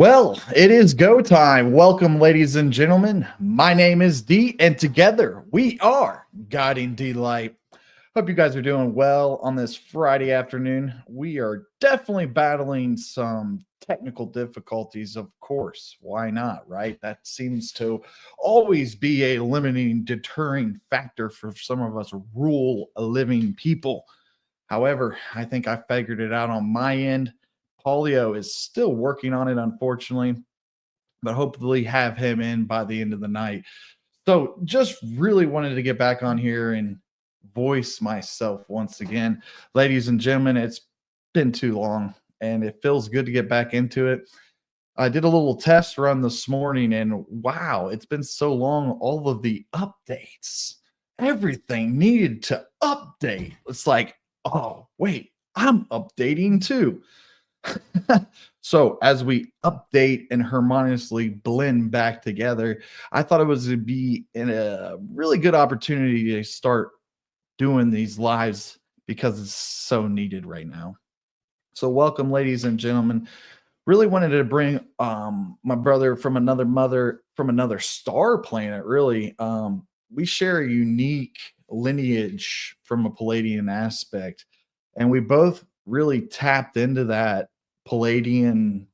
Well, it is go time. Welcome, ladies and gentlemen. My name is D, and together we are Guiding Delight. Hope you guys are doing well on this Friday afternoon. We are definitely battling some technical difficulties, of course. Why not, right? That seems to always be a limiting, deterring factor for some of us rule living people. However, I think I figured it out on my end. Polio is still working on it, unfortunately, but hopefully have him in by the end of the night. So just really wanted to get back on here and voice myself once again. Ladies and gentlemen, it's been too long and it feels good to get back into it. I did a little test run this morning and wow, it's been so long. All of the updates, everything needed to update. It's like, oh, wait, I'm updating too. So as we update and harmoniously blend back together, I thought it was to be in a really good opportunity to start doing these lives because it's so needed right now. So welcome, ladies and gentlemen. Really wanted to bring my brother from another mother from another star planet. Really, we share a unique lineage from a Palladian aspect, and we both really tapped into that Palladian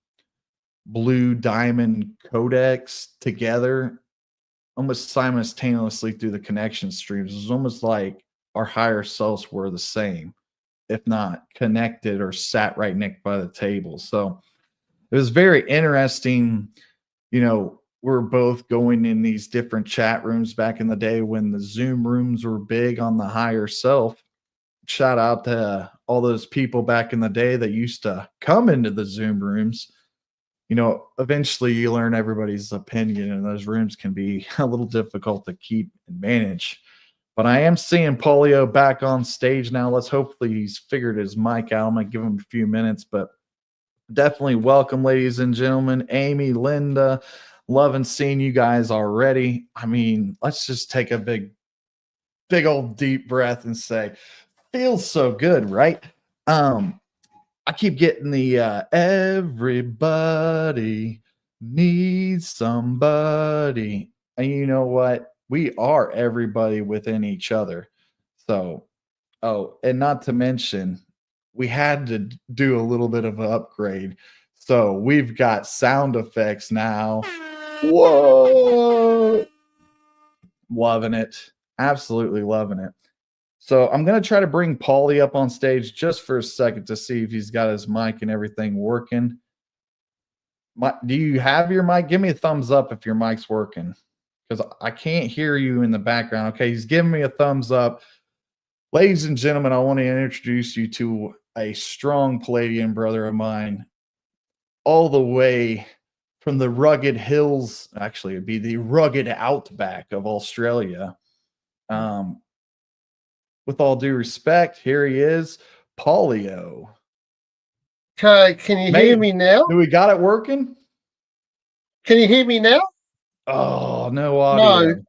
blue diamond codex together almost simultaneously through the connection streams. It was almost like our higher selves were the same, if not connected or sat right next by the table. So it was very interesting. We're both going in these different chat rooms back in the day when the Zoom rooms were big on the higher self. Shout out to all those people back in the day that used to come into the Zoom rooms. Eventually you learn everybody's opinion, and those rooms can be a little difficult to keep and manage. But I am seeing Polio back on stage now. Let's hopefully he's figured his mic out. I'm going to give him a few minutes, but definitely welcome, ladies and gentlemen. Amy, Linda, loving seeing you guys already. I mean, let's just take a big old deep breath and say, feels so good, right? I keep getting the everybody needs somebody. And you know what? We are everybody within each other. So, and not to mention, we had to do a little bit of an upgrade. So we've got sound effects now. Whoa! Loving it. Absolutely loving it. So I'm going to try to bring Paulie up on stage just for a second to see if he's got his mic and everything working. Do you have your mic? Give me a thumbs up if your mic's working, because I can't hear you in the background. Okay, he's giving me a thumbs up. Ladies and gentlemen, I want to introduce you to a strong Palladian brother of mine, all the way from the rugged hills. Actually, it'd be the rugged outback of Australia. With all due respect, here he is, Polio. Can you hear me now? Do we got it working? Can you hear me now? Oh, no audio. No.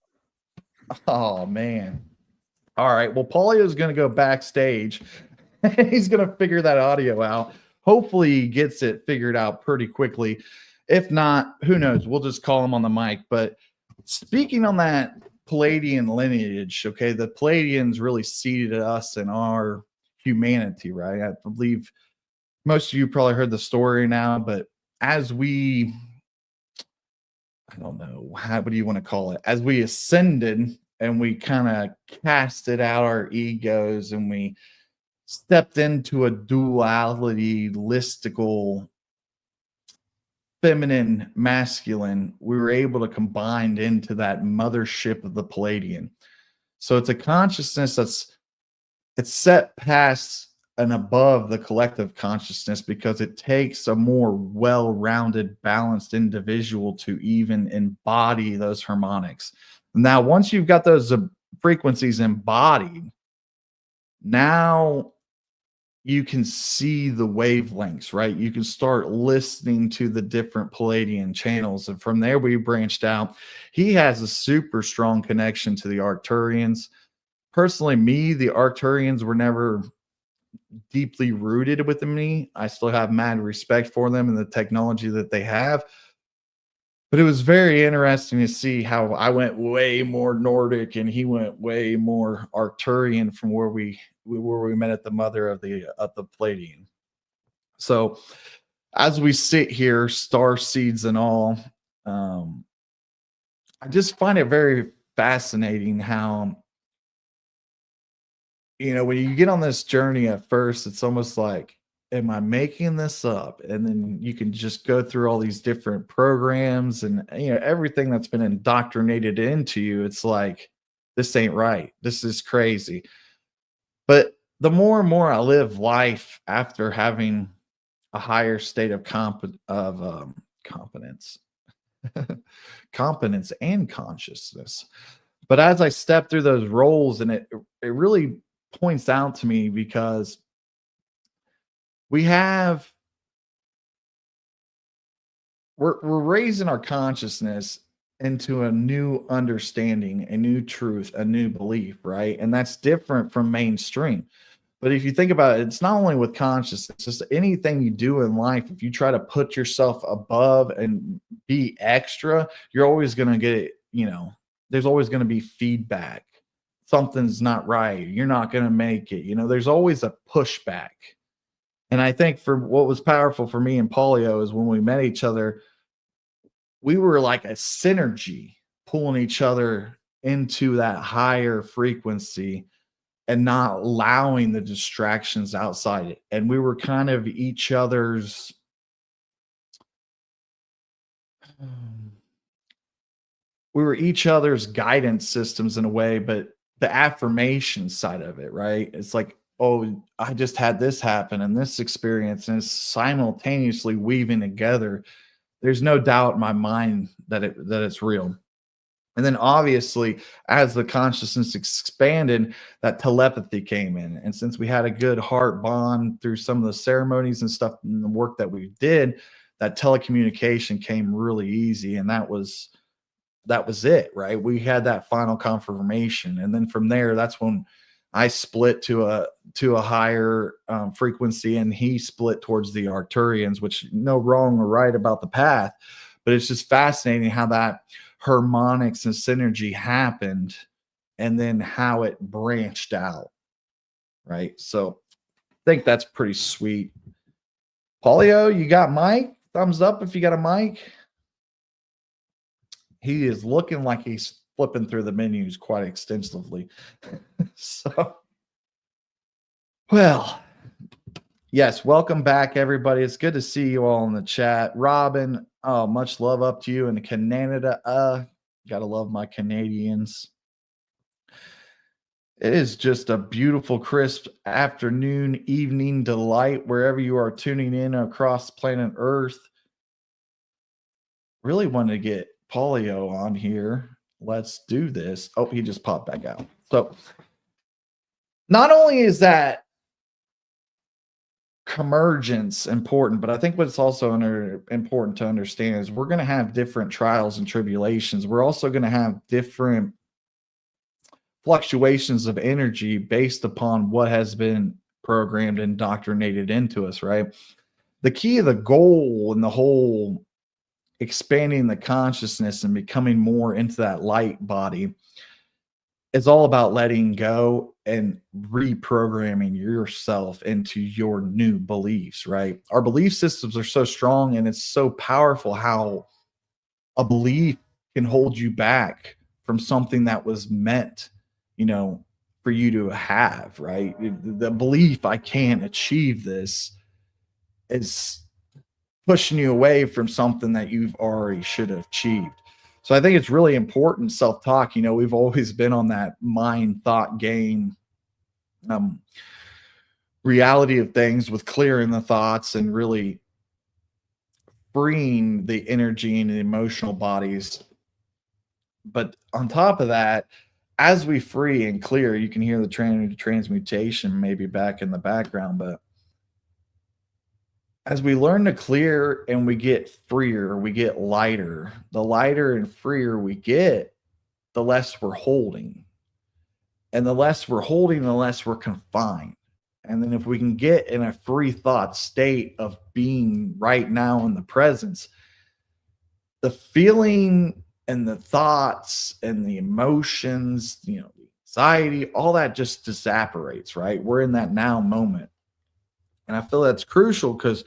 Oh, man. All right. Well, Polio is going to go backstage. He's going to figure that audio out. Hopefully, he gets it figured out pretty quickly. If not, who knows? We'll just call him on the mic. But speaking on that Palladian lineage, okay, the Palladians really seeded us in our humanity, right? I believe most of you probably heard the story now, but as we, I don't know, what do you want to call it? As we ascended and we kind of casted out our egos and we stepped into a duality, listical, feminine, masculine, we were able to combine into that mothership of the Palladian. So it's a consciousness it's set past and above the collective consciousness, because it takes a more well-rounded, balanced individual to even embody those harmonics. Now, once you've got those frequencies embodied, now you can see the wavelengths, right? You can start listening to the different Palladian channels. And from there, we branched out. He has a super strong connection to the Arcturians. Personally, the Arcturians were never deeply rooted within me. I still have mad respect for them and the technology that they have. But it was very interesting to see how I went way more Nordic and he went way more Arcturian from where we met at the mother of the Palladian. So as we sit here, star seeds and all, um, I just find it very fascinating how, when you get on this journey at first, it's almost like, am I making this up? And then you can just go through all these different programs and, everything that's been indoctrinated into you. It's like, this ain't right. This is crazy. But the more and more I live life after having a higher state of competence, competence and consciousness. But as I step through those roles, and it really points out to me because we have we're raising our consciousness into a new understanding, a new truth, a new belief, right? And that's different from mainstream. But if you think about it, it's not only with consciousness, it's just anything you do in life. If you try to put yourself above and be extra, you're always going to get, there's always going to be feedback. Something's not right. You're not going to make it. There's always a pushback. And I think for what was powerful for me and Polio is when we met each other, we were like a synergy pulling each other into that higher frequency and not allowing the distractions outside it. And we were kind of each other's guidance systems in a way, but the affirmation side of it, right? It's like, oh, I just had this happen and this experience, and it's simultaneously weaving together. There's no doubt in my mind that it's real. And then obviously, as the consciousness expanded, that telepathy came in. And since we had a good heart bond through some of the ceremonies and stuff and the work that we did, that telecommunication came really easy. And that was it, right? We had that final confirmation. And then from there, that's when I split to a higher frequency, and he split towards the Arcturians, which no wrong or right about the path. But it's just fascinating how that harmonics and synergy happened and then how it branched out, right? So I think that's pretty sweet. Polio, you got Mike? Thumbs up if you got a mic. He is looking like he's flipping through the menus quite extensively. So, well, yes, welcome back, everybody. It's good to see you all in the chat. Robin, oh, much love up to you in Canada. Gotta love my Canadians. It is just a beautiful, crisp afternoon, evening delight wherever you are tuning in across planet Earth. Really wanted to get Polio on here. Let's do this. Oh, he just popped back out. So not only is that convergence important, but I think what's also important to understand is we're going to have different trials and tribulations. We're also going to have different fluctuations of energy based upon what has been programmed and indoctrinated into us, right? The key of the goal and the whole expanding the consciousness and becoming more into that light body is all about letting go and reprogramming yourself into your new beliefs, right? Our belief systems are so strong, and it's so powerful how a belief can hold you back from something that was meant, for you to have, right? The belief I can't achieve this is pushing you away from something that you've already should have achieved. So I think it's really important self-talk. We've always been on that mind thought game reality of things with clearing the thoughts and really freeing the energy and the emotional bodies. But on top of that, as we free and clear, you can hear the transmutation maybe back in the background, but as we learn to clear and we get freer, we get lighter. The lighter and freer we get, the less we're holding. And the less we're holding, the less we're confined. And then if we can get in a free thought state of being right now in the presence, the feeling and the thoughts and the emotions, the anxiety, all that just evaporates, right? We're in that now moment. And I feel that's crucial because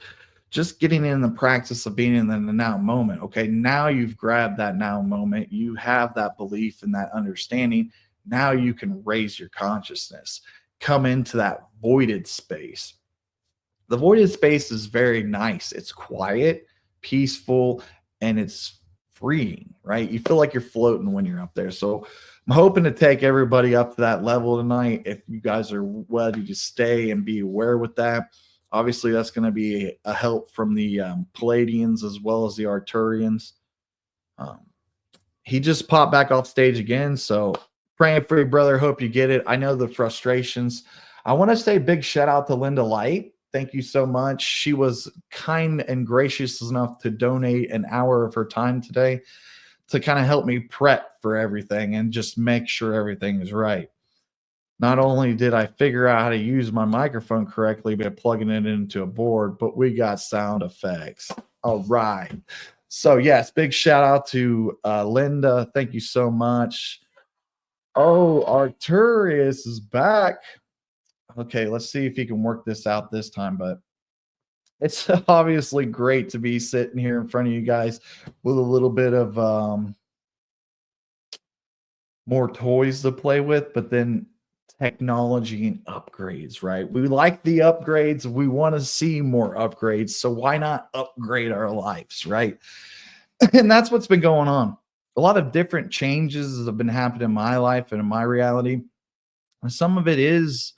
just getting in the practice of being in the now moment. Okay, now you've grabbed that now moment. You have that belief and that understanding. Now you can raise your consciousness, come into that voided space. The voided space is very nice. It's quiet, peaceful, and it's freeing, right? You feel like you're floating when you're up there. So I'm hoping to take everybody up to that level tonight. If you guys are ready to stay and be aware with that, obviously that's going to be a help from the Palladians as well as the Arcturians. He just popped back off stage again, so praying for you, brother. Hope you get it. I know the frustrations. I want to say big shout out to Linda Light. Thank you so much. She was kind and gracious enough to donate an hour of her time today to kind of help me prep for everything and just make sure everything is right. Not only did I figure out how to use my microphone correctly by plugging it into a board, but we got sound effects. All right. So, yes, big shout out to Linda. Thank you so much. Oh, Arcturus is back. Okay, let's see if he can work this out this time, but it's obviously great to be sitting here in front of you guys with a little bit of more toys to play with, but then technology and upgrades, right? We like the upgrades. We want to see more upgrades. So why not upgrade our lives, right? And that's what's been going on. A lot of different changes have been happening in my life and in my reality. And some of it is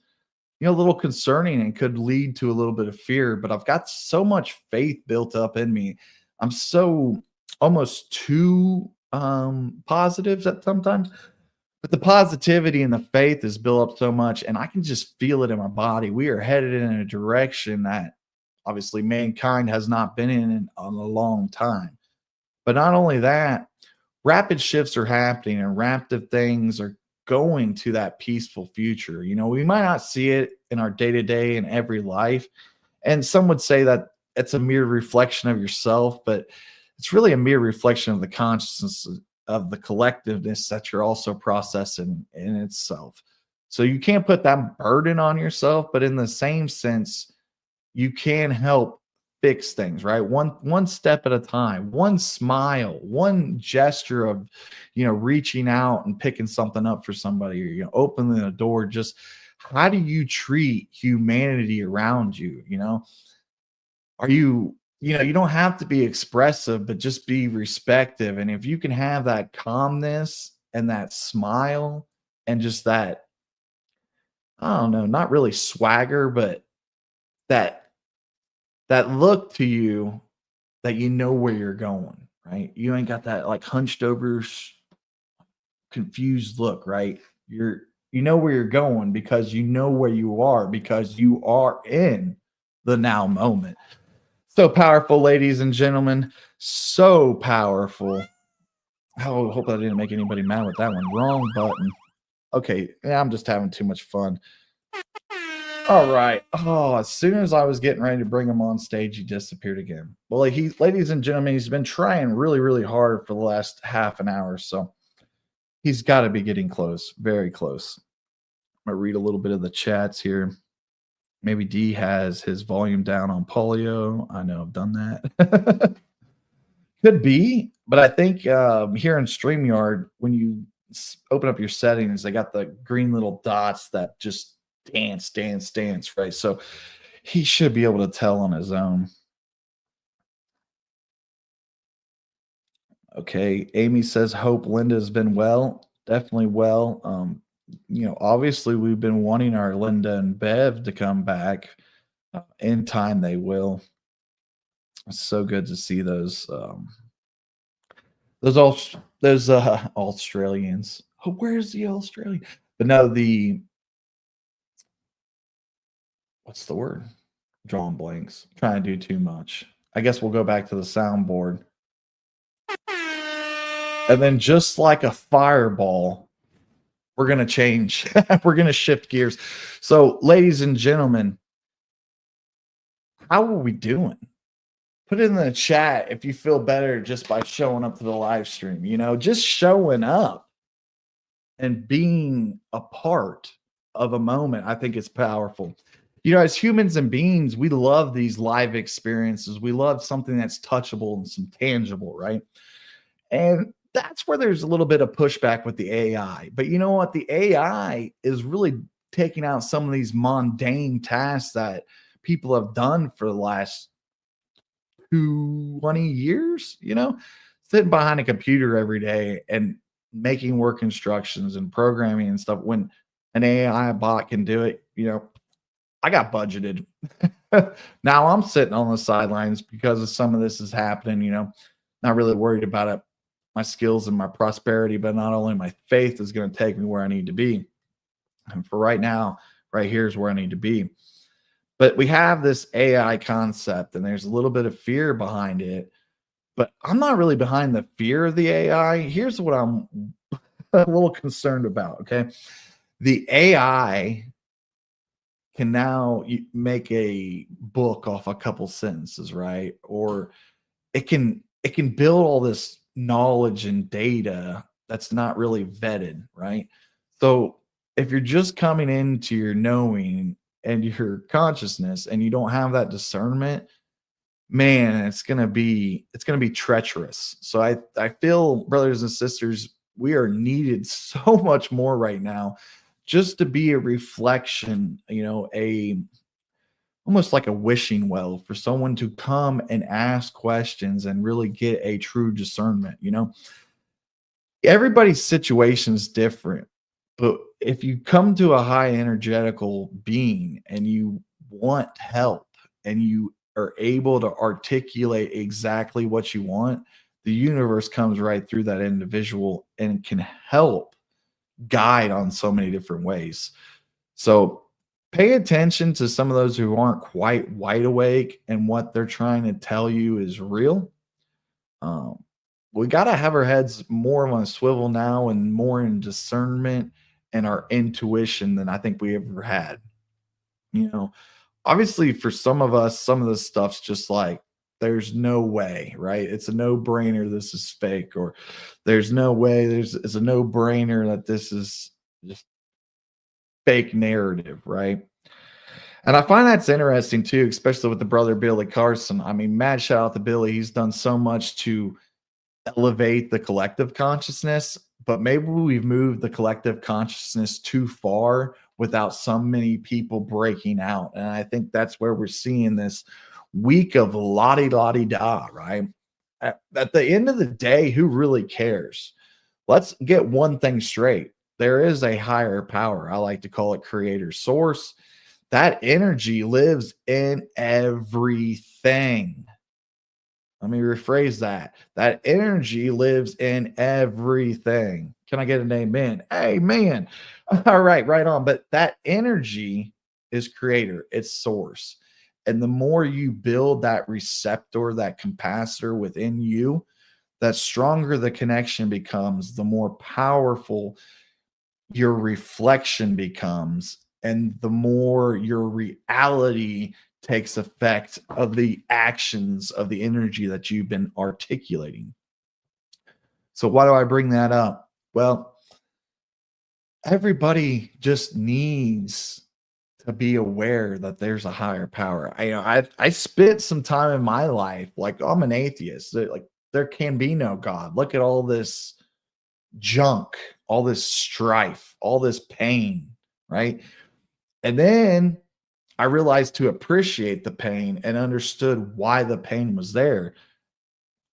a little concerning and could lead to a little bit of fear, but I've got so much faith built up in me. I'm so almost too positive at sometimes, but the positivity and the faith is built up so much, and I can just feel it in my body. We are headed in a direction that obviously mankind has not been in a long time. But not only that, rapid shifts are happening and rapid things are going to that peaceful future. We might not see it in our day to day in every life. And some would say that it's a mere reflection of yourself, but it's really a mere reflection of the consciousness of the collectiveness that you're also processing in itself. So you can't put that burden on yourself, but in the same sense, you can help fix things, right? One step at a time, one smile, one gesture of, reaching out and picking something up for somebody, or, opening a door. Just how do you treat humanity around you? Are you, you don't have to be expressive, but just be respectful. And if you can have that calmness and that smile and just that, I don't know, not really swagger, but that look to you that you know where you're going, right? You ain't got that like hunched over, confused look, right? You know where you're going because you know where you are because you are in the now moment. So powerful, ladies and gentlemen. So powerful. Oh, I hope I didn't make anybody mad with that one. Wrong button. Okay, yeah, I'm just having too much fun. All right. Oh, as soon as I was getting ready to bring him on stage, he disappeared again. Well, ladies and gentlemen, he's been trying really, really hard for the last half an hour. So he's got to be getting close, very close. I'm going to read a little bit of the chats here. Maybe D has his volume down on polio. I know I've done that. Could be, but I think here in StreamYard, when you open up your settings, they got the green little dots that just dance, right? So he should be able to tell on his own. Okay, Amy says, hope Linda's been well. Definitely well. Obviously we've been wanting our Linda and Bev to come back. In time they will. It's so good to see those Australians. Oh, where's the Australian? But no, what's the word? Drawing blanks. Trying to do too much. I guess we'll go back to the soundboard. And then just like a fireball, we're going to change. We're going to shift gears. So, ladies and gentlemen, how are we doing? Put it in the chat if you feel better just by showing up to the live stream. Just showing up and being a part of a moment, I think it's powerful. As humans and beings, we love these live experiences. We love something that's touchable and some tangible, right? And that's where there's a little bit of pushback with the AI. But you know what? The AI is really taking out some of these mundane tasks that people have done for the last 20 years, sitting behind a computer every day and making work instructions and programming and stuff. When an AI bot can do it, I got budgeted. Now I'm sitting on the sidelines because of some of this is happening, not really worried about it. My skills and my prosperity, but not only my faith is going to take me where I need to be. And for right now, right here is where I need to be. But we have this AI concept and there's a little bit of fear behind it. But I'm not really behind the fear of the AI. Here's what I'm a little concerned about. Okay. The AI can now make a book off a couple sentences, right? Or it can build all this knowledge and data that's not really vetted, right? So if you're just coming into your knowing and your consciousness and you don't have that discernment, man, it's gonna be treacherous. So I feel, brothers and sisters, we are needed so much more right now just to be a reflection, a almost like a wishing well for someone to come and ask questions and really get a true discernment. Everybody's situation is different, but if you come to a high energetical being and you want help and you are able to articulate exactly what you want, the universe comes right through that individual and can help guide on so many different ways. So pay attention to some of those who aren't quite wide awake and what they're trying to tell you is real. We got to have our heads more on a swivel now and more in discernment and our intuition than I think we ever had. Obviously for some of us, some of this stuff's just like, there's no way, right? It's a no brainer. This is fake, or there's no way. It's a no brainer that this is just fake narrative, right? And I find that's interesting too, especially with the brother Billy Carson. I mean, mad shout out to Billy. He's done so much to elevate the collective consciousness, but maybe we've moved the collective consciousness too far without so many people breaking out. And I think that's where we're seeing this week of la-di-da, right? At the end of the day, who really cares? Let's get one thing straight. There is a higher power. I like to call it creator source. That energy lives in everything. Let me rephrase that. That energy lives in everything. Can I get an amen? Amen. All right, right on. But that energy is creator, it's source. And the more you build that receptor, that capacitor within you, the stronger the connection becomes, the more powerful your reflection becomes, and the more your reality takes effect of the actions of the energy that you've been articulating. So why do I bring that up? Well, everybody just needs to be aware that there's a higher power. I spent some time in my life like I'm an atheist. Like there can be no God. Look at all this junk, all this strife, all this pain, right? And then I realized to appreciate the pain and understood why the pain was there.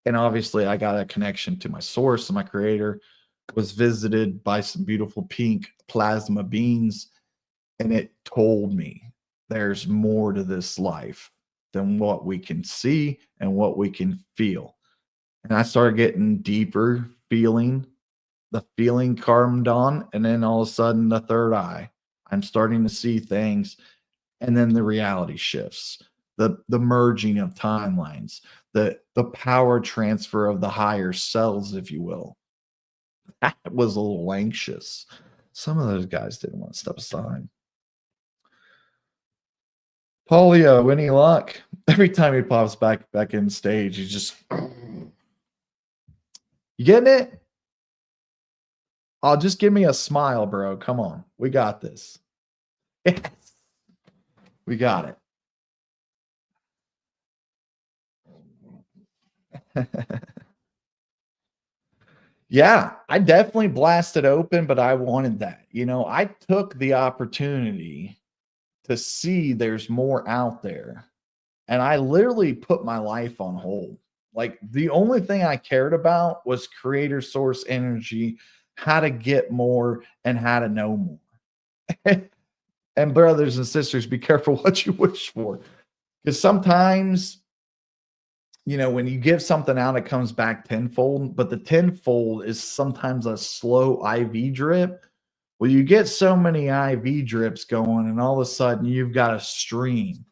And obviously, I got a connection to my source and my creator, was visited by some beautiful pink plasma beings. And it told me there's more to this life than what we can see and what we can feel. And I started getting deeper feeling. The feeling calmed on, and then all of a sudden, the third eye. I'm starting to see things, and then the reality shifts. The merging of timelines, the power transfer of the higher selves, if you will. That was a little anxious. Some of those guys didn't want to step aside. Polio, any luck? Every time he pops back in stage, he's just you getting it? Oh, just give me a smile, bro. Come on. We got this. Yes. We got it. Yeah, I definitely blasted open, but I wanted that. You know, I took the opportunity to see there's more out there. And I literally put my life on hold. Like the only thing I cared about was creator source energy, how to get more and how to know more. And brothers and sisters, be careful what you wish for. Because sometimes, you know, when you give something out, it comes back tenfold, but the tenfold is sometimes a slow IV drip. Well, you get so many IV drips going, and all of a sudden you've got a stream.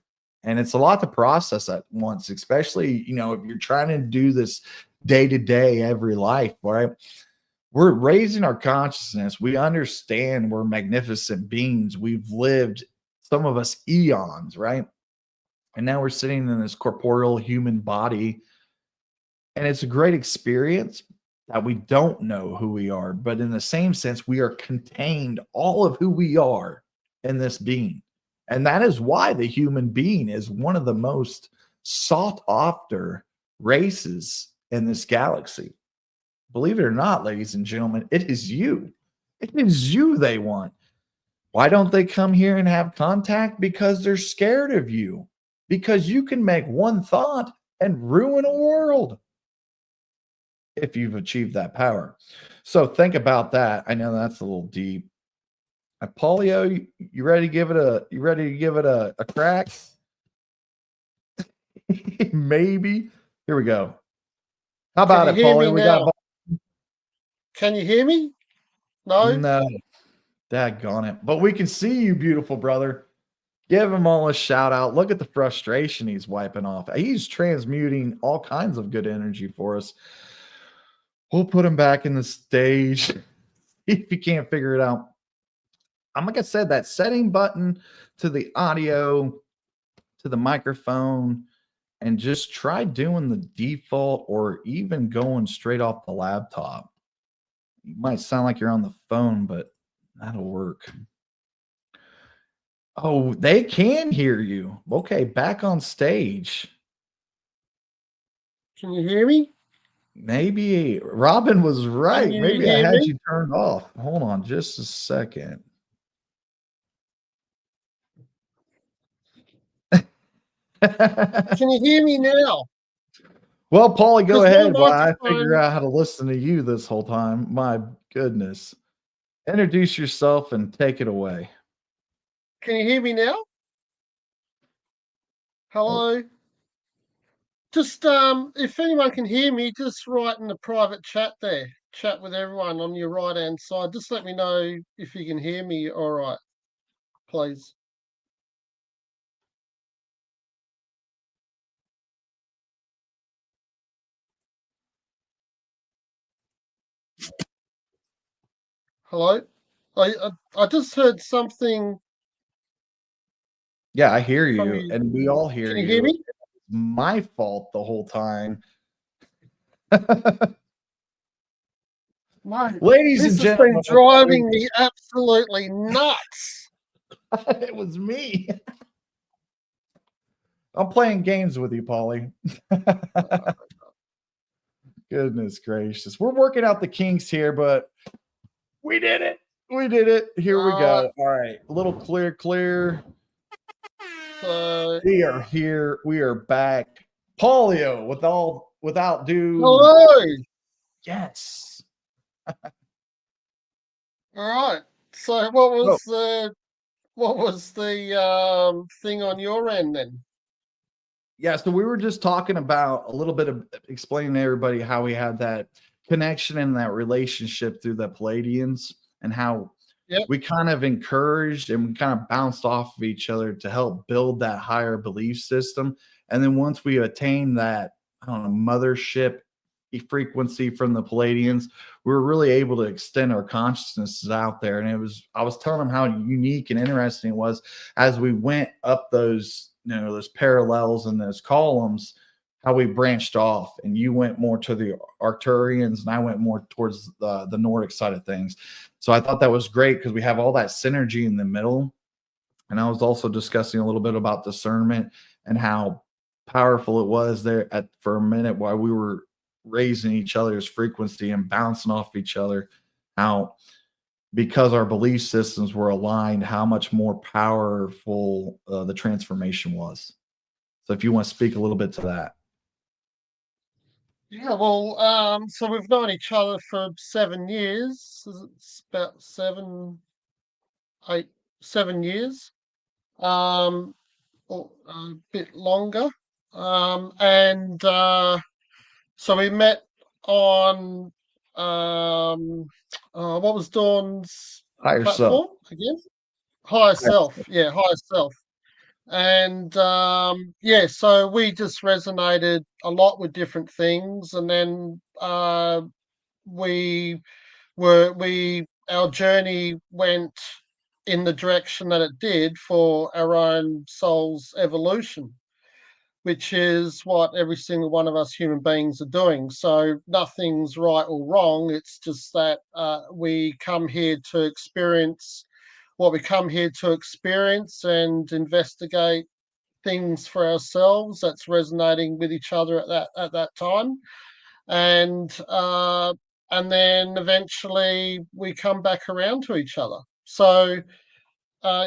And it's a lot to process at once, especially, you know, if you're trying to do this day to day, every life, right? We're raising our consciousness. We understand we're magnificent beings. We've lived, some of us, eons, right? And now we're sitting in this corporeal human body. And it's a great experience that we don't know who we are. But in the same sense, we are contained, all of who we are in this being. And that is why the human being is one of the most sought after races in this galaxy. Believe it or not, ladies and gentlemen, it is you. It is you they want. Why don't they come here and have contact? Because they're scared of you. Because you can make one thought and ruin a world if you've achieved that power. So think about that. I know that's a little deep. Polio, you ready to give it a crack? Maybe. Here we go. How about it, Polio? We got. Can you hear me? No. No. Daggone it. But we can see you, beautiful brother. Give him all a shout out. Look at the frustration he's wiping off. He's transmuting all kinds of good energy for us. We'll put him back in the stage if you can't figure it out. Like I said, that setting button to the audio, to the microphone, and just try doing the default or even going straight off the laptop. You might sound like you're on the phone, but that'll work. Oh, they can hear you. Okay, back on stage. Can you hear me? Maybe Robin was right. Maybe I had you turned off. Hold on just a second. Can you hear me now? Well, Paulie, go ahead while I figure out how to listen to you this whole time. My goodness. Introduce yourself and take it away. Can you hear me now? Hello? Oh. Just if anyone can hear me, just write in the private chat there. Chat with everyone on your right-hand side. Just let me know if you can hear me all right, please. Hello? I just heard something. Yeah, I hear you, and we all hear you. Can you hear me? It's my fault the whole time. Ladies and gentlemen, this has been driving me absolutely nuts. It was me. I'm playing games with you, Paulie. Goodness gracious. We're working out the kinks here, but we did it. We did it. Here we go. All right. A little clear. We are here. We are back. Polio without due. Hello. Yes. All right. So what was the thing on your end then? Yeah, so we were just talking about a little bit of explaining to everybody how we had that connection and that relationship through the Palladians and how we kind of encouraged and we kind of bounced off of each other to help build that higher belief system. And then once we attain that, I don't know, mothership frequency from the Palladians, we were really able to extend our consciousnesses out there. And I was telling them how unique and interesting it was as we went up those, those parallels and those columns, how we branched off, and you went more to the Arcturians and I went more towards the Nordic side of things. So I thought that was great because we have all that synergy in the middle. And I was also discussing a little bit about discernment and how powerful it was there for a minute while we were raising each other's frequency and bouncing off each other, how because our belief systems were aligned, how much more powerful the transformation was. So if you want to speak a little bit to that. Yeah, well, so we've known each other for 7 years. It's about 7 years. Or a bit longer. And so we met on what was Dawn's Higher self. platform again? Higher Higher Self. self. Yeah, Higher Self. And yeah, so we just resonated a lot with different things, and then we our journey went in the direction that it did for our own soul's evolution, which is what every single one of us human beings are doing. So nothing's right or wrong. It's just that we come here to experience what we come here to experience and investigate things for ourselves that's resonating with each other at that time, and then eventually we come back around to each other. So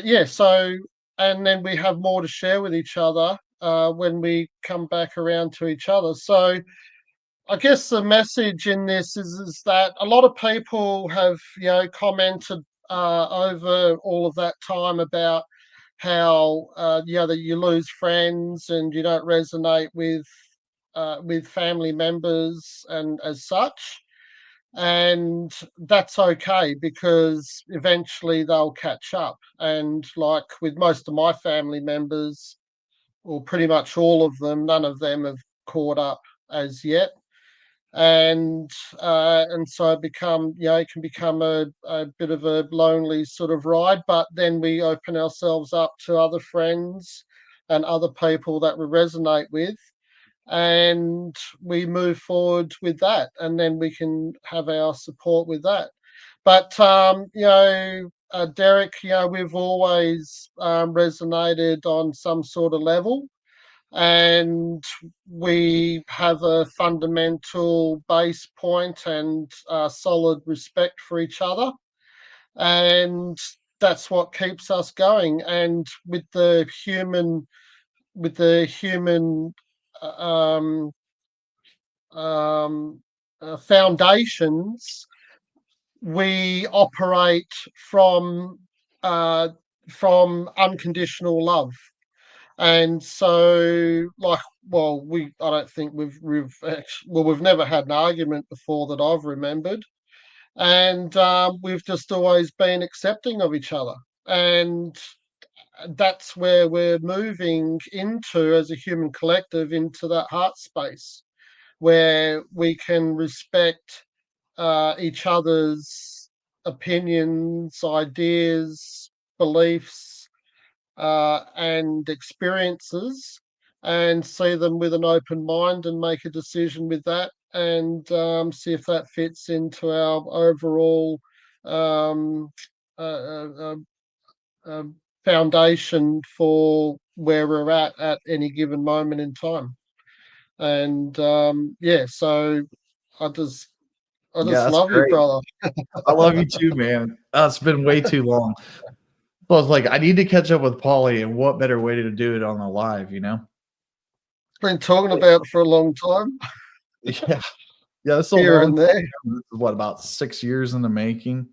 yeah, so and then we have more to share with each other when we come back around to each other. So I guess the message in this is that a lot of people have commented over all of that time about how that you lose friends and you don't resonate with family members and as such, and that's okay because eventually they'll catch up. And like with most of my family members, or pretty much all of them, none of them have caught up as yet. And so it can become a bit of a lonely sort of ride, but then we open ourselves up to other friends and other people that we resonate with, and we move forward with that, and then we can have our support with that. But Derek, we've always resonated on some sort of level, and we have a fundamental base point and solid respect for each other, and that's what keeps us going. And with the human um, foundations, we operate uh, from unconditional love. And so, like, well, I don't think we've never had an argument before that I've remembered, and we've just always been accepting of each other, and that's where we're moving into as a human collective, into that heart space where we can respect each other's opinions, ideas, beliefs, and experiences, and see them with an open mind and make a decision with that, and see if that fits into our overall um, uh, uh, uh, foundation for where we're at any given moment in time. And yeah, so I just I Yeah, just that's love you, great. brother. I love you too, man. It's been way too long. So I was like, I need to catch up with Paulie, and what better way to do it on a live, Been talking about it for a long time, Yeah. Yeah, this is a here long and there. time. This is what, about 6 years in the making?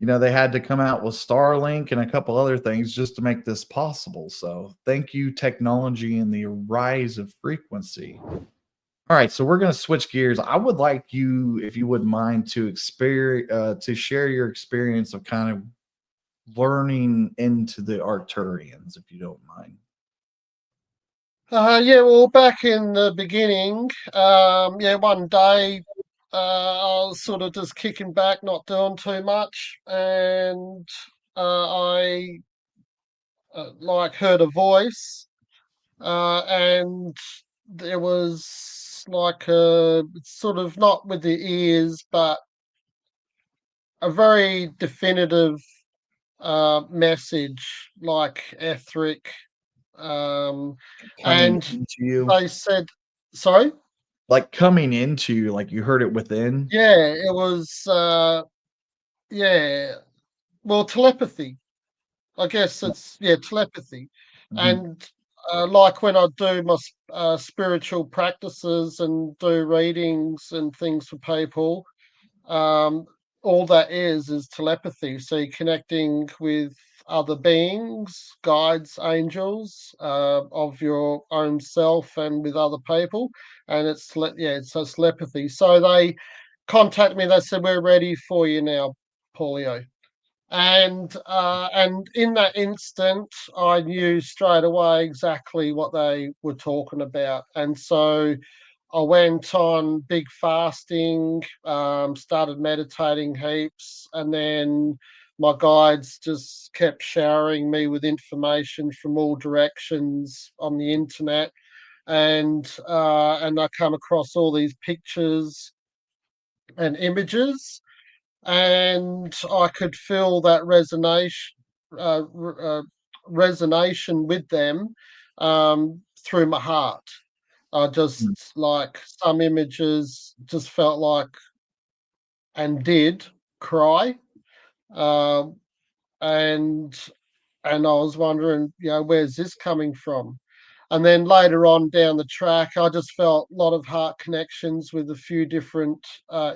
They had to come out with Starlink and a couple other things just to make this possible. So thank you, technology and the rise of frequency. All right, so we're going to switch gears. I would like you, if you wouldn't mind, to share your experience of kind of learning into the Arcturians, if you don't mind. Yeah, well, back in the beginning, yeah, one day I was sort of just kicking back, not doing too much, and I like heard a voice, and there was like a sort of not with the ears, but a very definitive message, like etheric, um, Coming and into you, they said, sorry. like coming into you, like you heard it within. Yeah, it was yeah, well, telepathy. I guess it's yeah, telepathy. Mhm. And like when I do my spiritual practices and do readings and things for people, um, all that is telepathy. So you're connecting with other beings, guides, angels of your own self, and with other people, and yeah, it's telepathy. So they contact me. They said we're ready for you now, Paulio. And in that instant, I knew straight away exactly what they were talking about, and so I went on big fasting, started meditating heaps, and then my guides just kept showering me with information from all directions on the internet, and I come across all these pictures and images, and I could feel that uh, resonation with them through my heart. I Mm. just like some images just felt like and did cry, um, and and I was wondering, where's this coming from? And then later on down the track, I just felt a lot of heart connections with a few different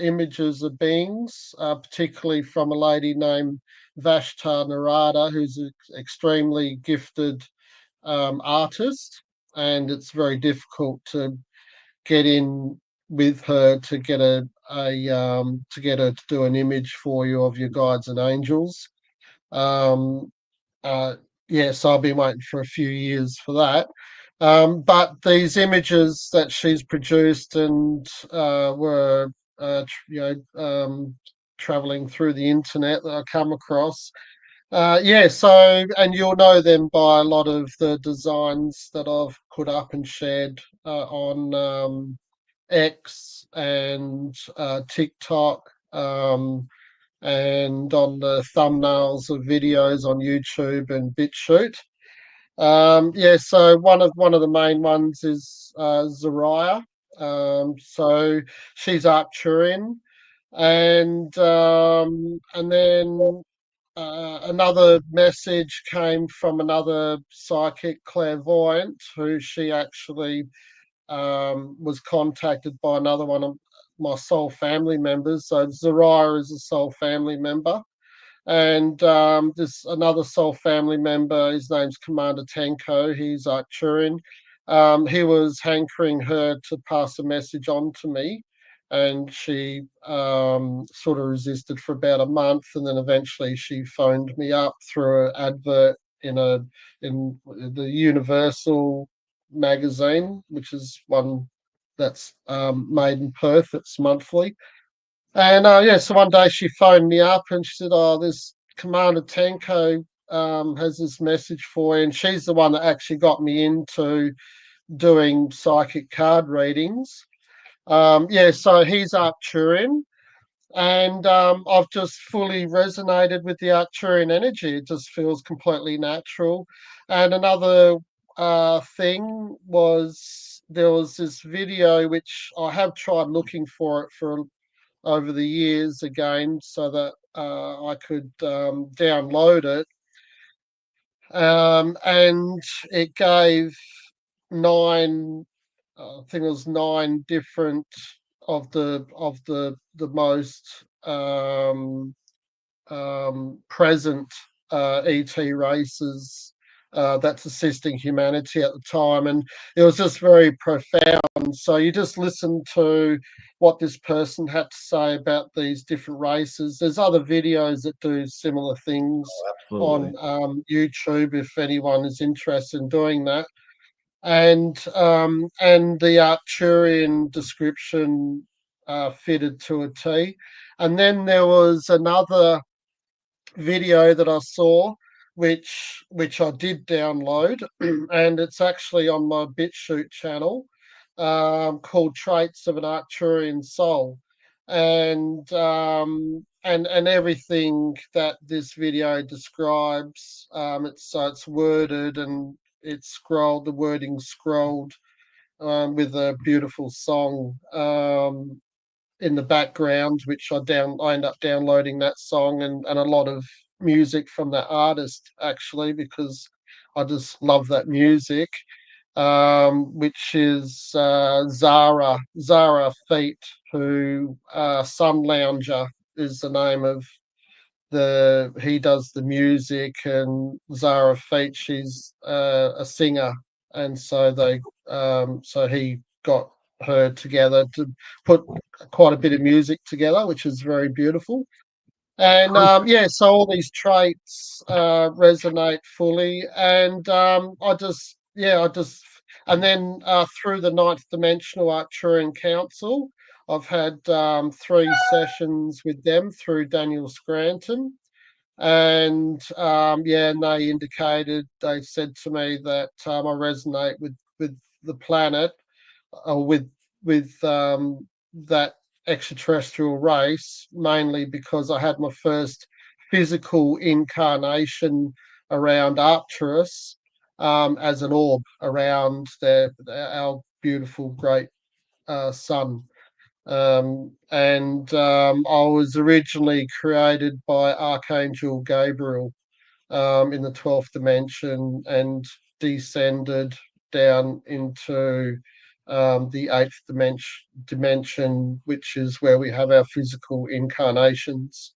images of beings, particularly from a lady named Vashta Narada, who's an extremely gifted artist, and it's very difficult to get in with her to get to get her to do an image for you of your guides and angels. Um, yes, I've been waiting for a few years for that. But these images that she's produced and were, traveling through the internet that I come across. Yeah, so, and you'll know them by a lot of the designs that I've put up and shared on X and TikTok. And on the thumbnails of videos on YouTube and BitChute. Yeah, so one of the main ones is Zariah. So she's Arcturian, and then another message came from another psychic clairvoyant who she actually was contacted by another one of my soul family members. So Zariah is a soul family member. And there's another soul family member. His name's Commander Tenko. He's Arcturian. He was hankering her to pass a message on to me, and she sort of resisted for about a month, and then eventually she phoned me up through an advert in the Universal magazine, which is one that's made in Perth. It's monthly, and yeah, so one day she phoned me up and she said, "Oh, this Commander Tenko has this message for you." And she's the one that actually got me into doing psychic card readings. Yeah, so he's Arcturian, and I've just fully resonated with the Arcturian energy. It just feels completely natural. And another thing was there was this video which I have tried looking for it for over the years again so that I could download it. And it gave nine, I think it was nine different of the most present ET races that's assisting humanity at the time, and it was just very profound. So you just listen to what this person had to say about these different races. There's other videos that do similar things Absolutely. on YouTube if anyone is interested in doing that. and the Arcturian description fitted to a T. And then there was another video that I saw, which I did download, and it's actually on my BitChute channel, called "Traits of an Arcturian Soul," and everything that this video describes. It's worded and it's scrolled. The wording scrolled with a beautiful song in the background, which I end up downloading that song and a lot of music from that artist actually because I just love that music. Which is Zara Feet, who Sun Lounger is the name of the he does the music, and Zara Feet, she's a singer, and so he got her together to put quite a bit of music together, which is very beautiful. And yeah, so all these traits resonate fully, and and then through the Ninth Dimensional Arcturian Council, I've had 3 sessions with them through Daniel Scranton, and yeah, and they said to me that I resonate with the planet, or with that extraterrestrial race, mainly because I had my first physical incarnation around Arcturus, as an orb around our beautiful great sun. I was originally created by Archangel Gabriel in the 12th dimension and descended down into the eighth dimension, which is where we have our physical incarnations.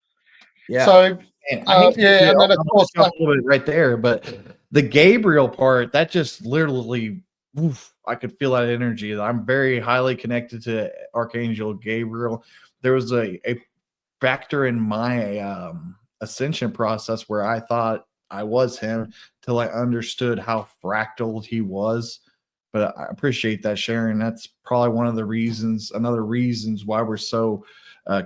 Yeah. So, And I hate to cut yeah, you and off, then of I'm gonna course, jump a little bit right there, but the Gabriel part, that just literally, oof, I could feel that energy. I'm very highly connected to Archangel Gabriel. There was a factor in my ascension process where I thought I was him till I understood how fractal he was. But I appreciate that sharing. That's probably one of the reasons, another reasons why we're so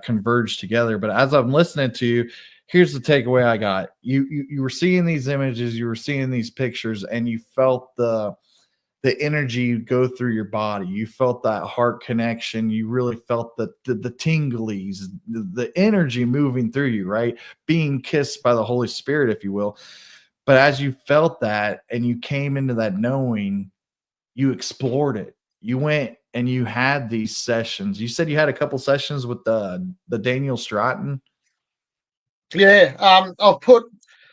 converged together. But as I'm listening to you, here's the takeaway I got. You were seeing these images, you were seeing these pictures, and you felt the energy go through your body. You felt that heart connection. You really felt the tinglies, the energy moving through you, right? Being kissed by the Holy Spirit, if you will. But as you felt that and you came into that knowing, you explored it. You went and you had these sessions. You said you had a couple sessions with the Daniel Stratton. yeah, I've put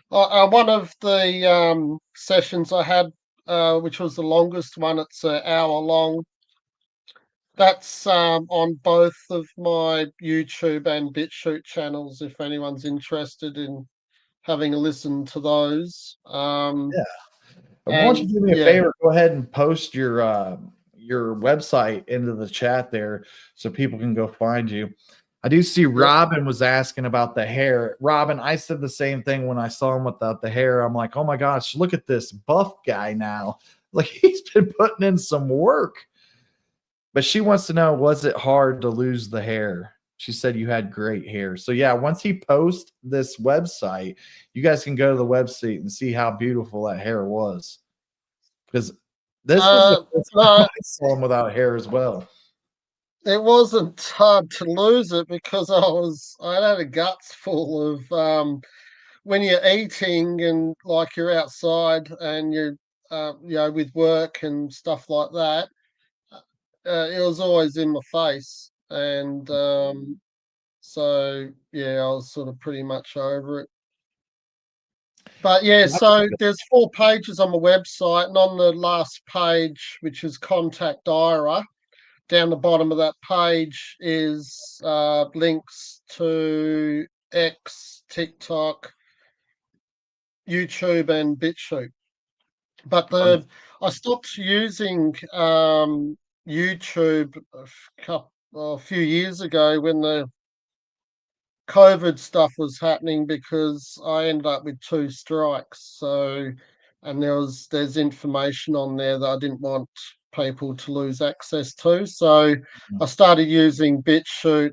one of the sessions I had, which was the longest one. It's an hour long. That's on both of my YouTube and BitChute channels if anyone's interested in having a listen to those. Yeah. Why don't you And do me a yeah, favor? Go ahead and post your website into the chat there so people can go find you. I do see yep. Robin was asking about the hair. Robin, I said the same thing when I saw him without the hair. I'm like, oh my gosh, look at this buff guy now. Like he's been putting in some work. But she wants to know, was it hard to lose the hair? She said you had great hair. So yeah, once he posts this website, you guys can go to the website and see how beautiful that hair was. Because this was the first time No, I saw him without hair as well. it wasn't hard to lose it because I had a guts full of when you're eating and like you're outside and you're with work and stuff like that. It was always in my face, and so yeah, I was sort of pretty much over it. But yeah, That's so there's 4 pages on my website, and on the last page, which is contact IRa, down the bottom of that page is links to X, TikTok, YouTube, and BitChute. But I stopped using YouTube a few years ago when the COVID stuff was happening because I ended up with 2 strikes. So and there's information on there that I didn't want people to lose access to. So I started using BitChute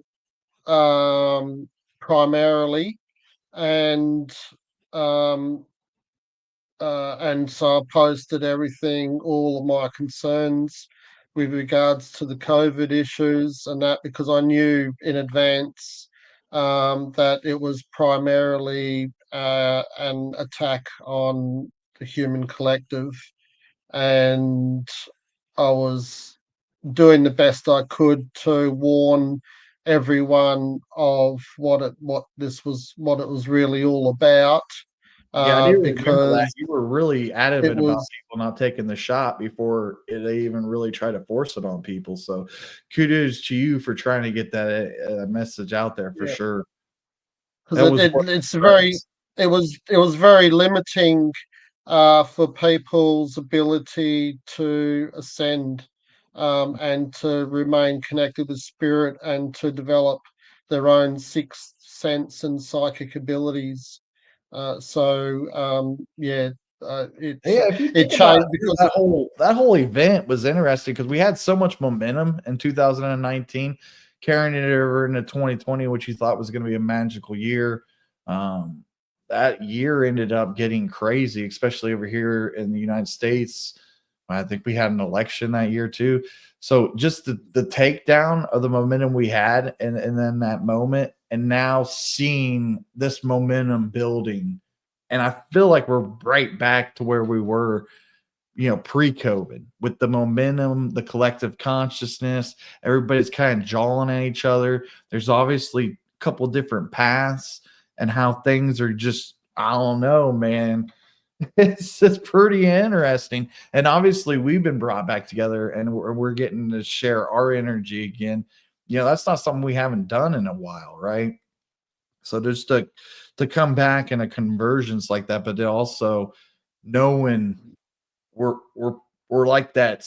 primarily, and um, and so I posted everything, all of my concerns with regards to the COVID issues and that, because I knew in advance that it was primarily an attack on the human collective, and I was doing the best I could to warn everyone of what it was really all about, Yeah, I do remember that. because You were really it adamant about was people not taking the shot before they even really try to force it on people. So kudos to you for trying to get that message out there for yeah, sure. because That was what it's very hurts. it was very limiting for people's ability to ascend, and to remain connected with spirit and to develop their own sixth sense and psychic abilities. Yeah, Yeah, if you it think about changed it, because that whole event was interesting because we had so much momentum in 2019, carrying it over into 2020, which you thought was going to be a magical year. Um, that year ended up getting crazy, especially over here in the United States. I think we had an election that year too. So just the takedown of the momentum we had and then that moment, and now seeing this momentum building, and I feel like we're right back to where we were, pre-COVID with the momentum, the collective consciousness. Everybody's kind of jawing at each other. There's obviously a couple different paths and how things are just, I don't know, man. It's pretty interesting. And obviously, we've been brought back together and we're getting to share our energy again. That's not something we haven't done in a while, right? So just to come back in a conversions like that, but also knowing we're we're like that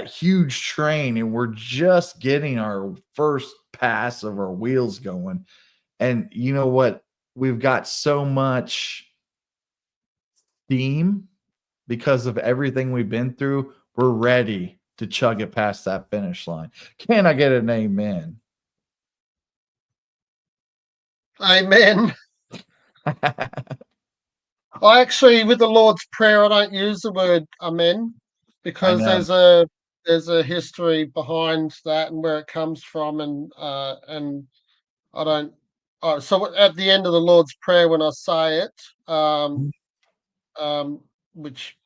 huge train and we're just getting our first pass of our wheels going. And you know what? We've got so much steam because of everything we've been through. We're ready to chug it past that finish line. Can I get an amen? amen. I actually, with the Lord's Prayer, I don't use the word amen, I because know. there's a history behind that and where it comes from, and I don't. So at the end of the Lord's Prayer, when I say it, um, which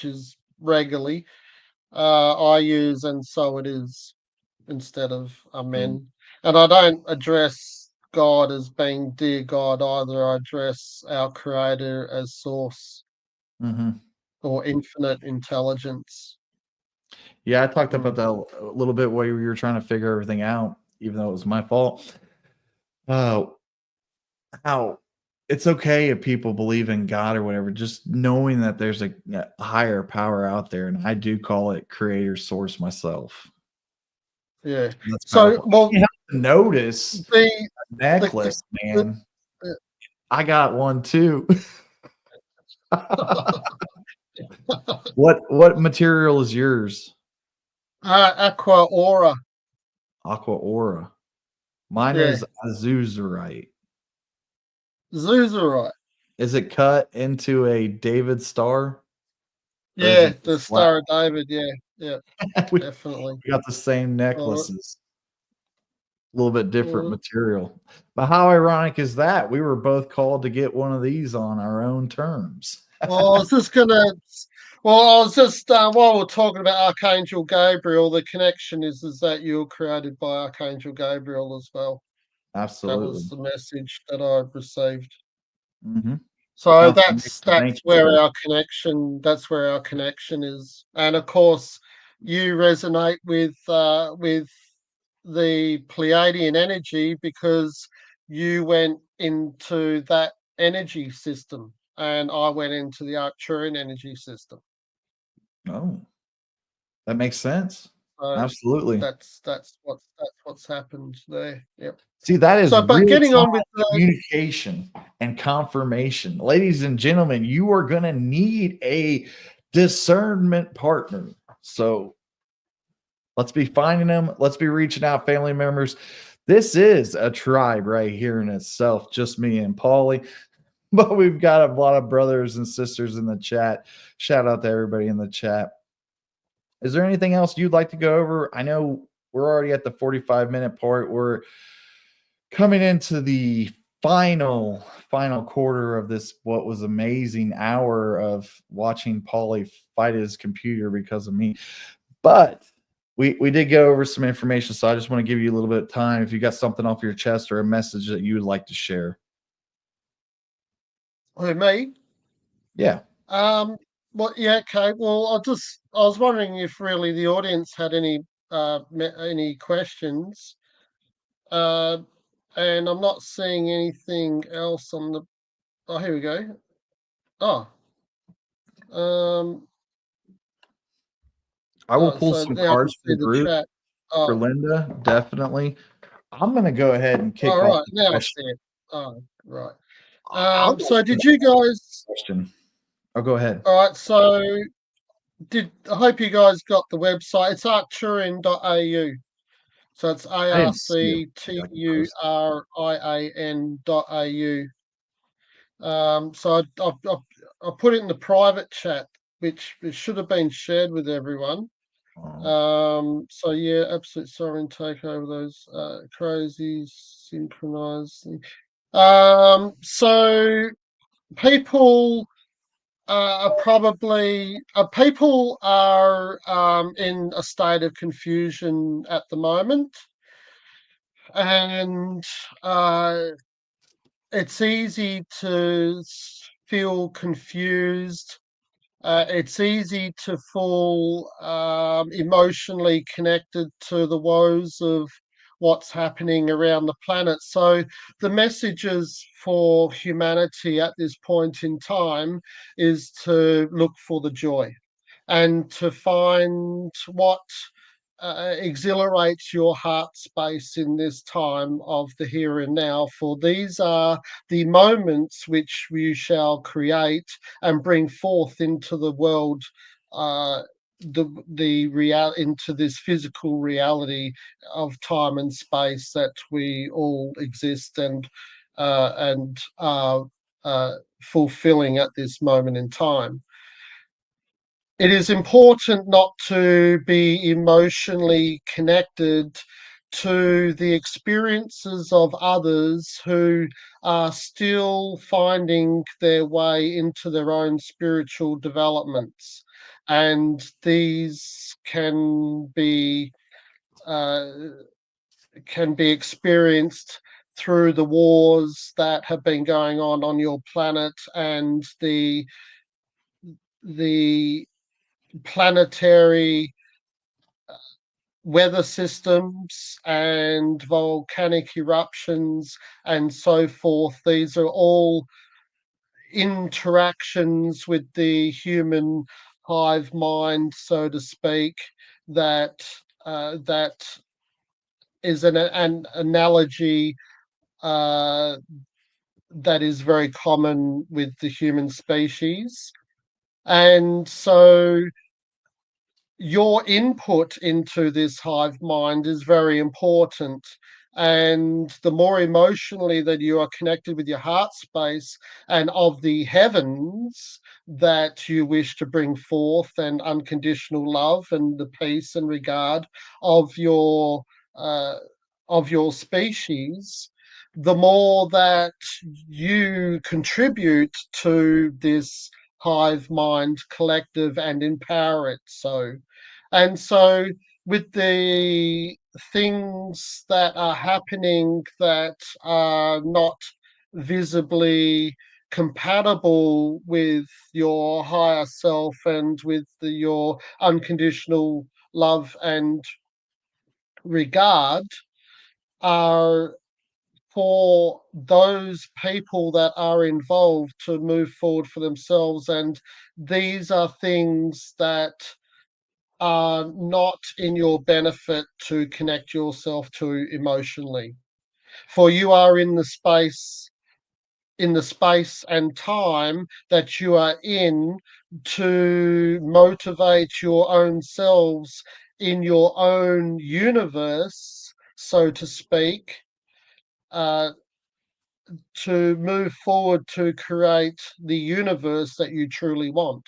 is regularly, I use "and so it is" instead of Mm-hmm. amen, and I don't address God as being dear God either. I address our Creator as Source Mm-hmm. or infinite intelligence. Yeah, I talked about Mm. that a little bit while you were trying to figure everything out, even though it was my fault. Uh, how it's okay if people believe in God or whatever, just knowing that there's a higher power out there, and I do call it creator source myself. Yeah. That's So, powerful. well, You have to notice the a the, necklace, the, man. the I got one too. What material is yours? aqua aura. Aqua Aura. Mine Yeah. is azuzerite. Zuzerite. Is it cut into a David star or is Yeah, it the just flat? Star of David. Yeah, yeah, we, definitely. we got the same Uh, necklaces, a little bit different uh, material. But how ironic is that? We were both called to get one of these on our own terms. well, I was just gonna. Well, I was just while we're talking about Archangel Gabriel, the connection is that you were created by Archangel Gabriel as well. That was Absolutely. the message that I received. Hmm. So Confirmation. that's Thank you, where sir. our connection that's where our connection is. And of course, you resonate with the Pleiadian energy because you went into that energy system and I went into the Arcturian energy system. Oh, that makes sense. So Absolutely. that's what's happened there. Yep. See, that is So, but real getting time on with the communication and confirmation. Ladies and gentlemen, you are going to need a discernment partner. So let's be finding them. Let's be reaching out, family members. This is a tribe right here in itself, just me and Paulie. But we've got a lot of brothers and sisters in the chat. Shout out to everybody in the chat. Is there anything else you'd like to go over? I know we're already at the 45-minute part. We're coming into the final quarter of this what was amazing hour of watching Paulie fight his computer because of me. But we did go over some information, so I just want to give you a little bit of time if you got something off your chest or a message that you would like to share. who me? Yeah. Well, yeah, okay. Well, I was wondering if really the audience had any questions. Uh, and I'm not seeing anything else on the. Oh, here we go. Oh, um, I will pull so some now I can cards for see the the group chat. for Oh, Linda, definitely. I'm going to go ahead and kick all off right. the Now I question. see it. Oh, right. I'll go So for did the you guys? question. Oh, go ahead. All right. So I hope you guys got the website. It's arcturian.au. So it's I didn't see it. arcturian.au. So I put it in the private chat, which it should have been shared with everyone. Oh, So yeah, absolute sovereign takeover those crazy synchronized. So people are probably people are in a state of confusion at the moment, and uh, it's easy to feel confused. It's easy to fall emotionally connected to the woes of what's happening around the planet. So, the messages for humanity at this point in time is to look for the joy and to find what exhilarates your heart space in this time of the here and now. For these are the moments which you shall create and bring forth into the world. The real into this physical reality of time and space that we all exist and are fulfilling at this moment in time. It is important not to be emotionally connected to the experiences of others who are still finding their way into their own spiritual developments. And these uh, can be experienced through the wars that have been going on your planet and the planetary weather systems and volcanic eruptions and so forth. These are all interactions with the human hive mind, so to speak, that is an analogy uh, that is very common with the human species. And so your input into this hive mind is very important. And the more emotionally that you are connected with your heart space and of the heavens that you wish to bring forth, and unconditional love and the peace and regard of your uh, of your species, the more that you contribute to this hive mind collective and empower it. So, with the things that are happening that are not visibly compatible with your higher self and with your unconditional love and regard, are for those people that are involved to move forward for themselves. And these are things that are not in your benefit to connect yourself to emotionally. For you are in the space and time that you are in to motivate your own selves in your own universe, so to speak, uh, to move forward to create the universe that you truly want.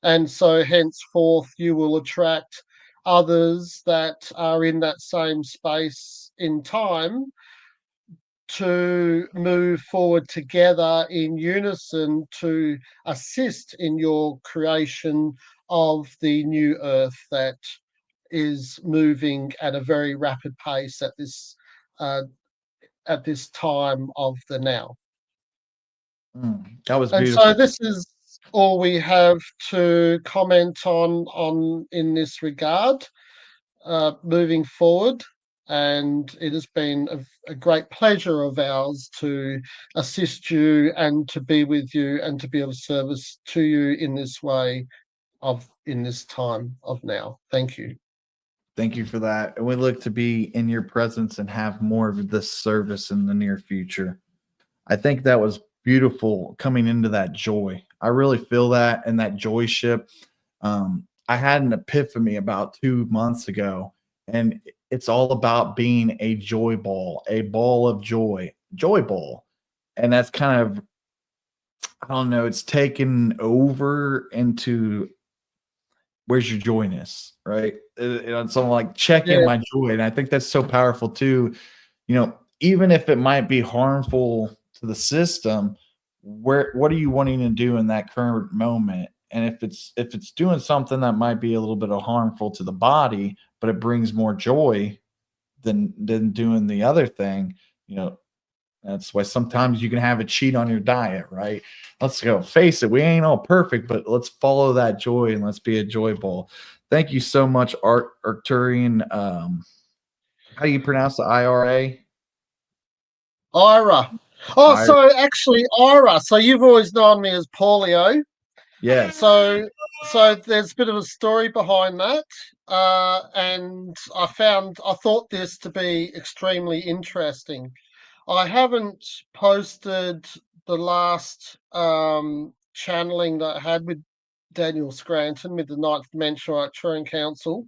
And so, henceforth, you will attract others that are in that same space in time to move forward together in unison to assist in your creation of the new earth that is moving at a very rapid pace uh, at this time of the now. That was And so beautiful. this is all we have to comment on in this regard, moving forward. And it has been a great pleasure of ours to assist you and to be with you and to be of service to you in this way of in this time of now. Thank you. Thank you for that. And we look to be in your presence and have more of this service in the near future. I think that was beautiful coming into that joy. I really feel that in that joy ship. I had an epiphany about 2 months ago, and it's all about being a joy ball, a ball of joy, joy ball. And that's kind of, I don't know, it's taken over into where's your joyness, right? So I'm like checking Yeah, my joy. And I think that's so powerful too. Even if it might be harmful to the system, what are you wanting to do in that current moment? And if it's doing something that might be a little bit of harmful to the body, but it brings more joy than doing the other thing, you know, that's why sometimes you can have a cheat on your diet, right? Let's go face it. We ain't all perfect, but let's follow that joy and let's be a joy ball. Thank you so much, Arcturian. How do you pronounce the IRA? IRA. Oh, I so actually, IRA. So you've always known me as Paulio. yes. So there's a bit of a story behind that, and I thought this to be extremely interesting. I haven't posted the last channeling that I had with Daniel Scranton with the Ninth Dimensional Arcturian Council.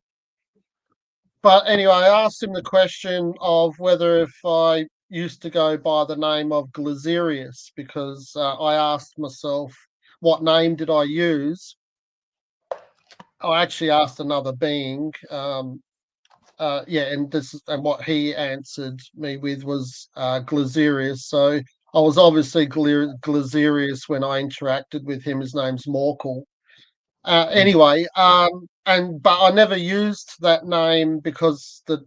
But anyway, I asked him the question of whether if I used to go by the name of Glazerius, because I asked myself, what name did I use? I actually asked another being, yeah, and what he answered me with was Glazerius. So I was obviously Glazerius when I interacted with him. His name's Morkel. Anyway, but I never used that name because the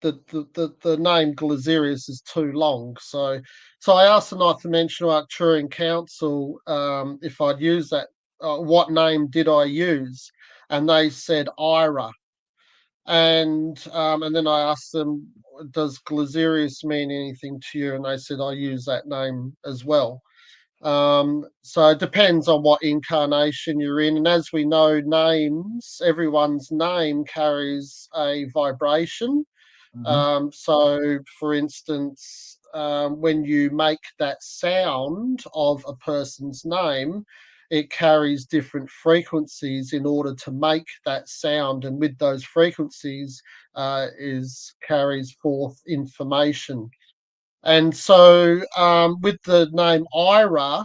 name Glazerius is too long. So I asked the Ninth Dimensional Arcturian Council if I'd use that. What name did I use? And they said IRA. And then I asked them, does Glazerius mean anything to you? And they said I use that name as well. So it depends on what incarnation you're in. And as we know, names, everyone's name carries a vibration. Mhm. So, for instance, when you make that sound of a person's name, it carries different frequencies in order to make that sound, and with those frequencies, is carries forth information. And so, with the name Ira,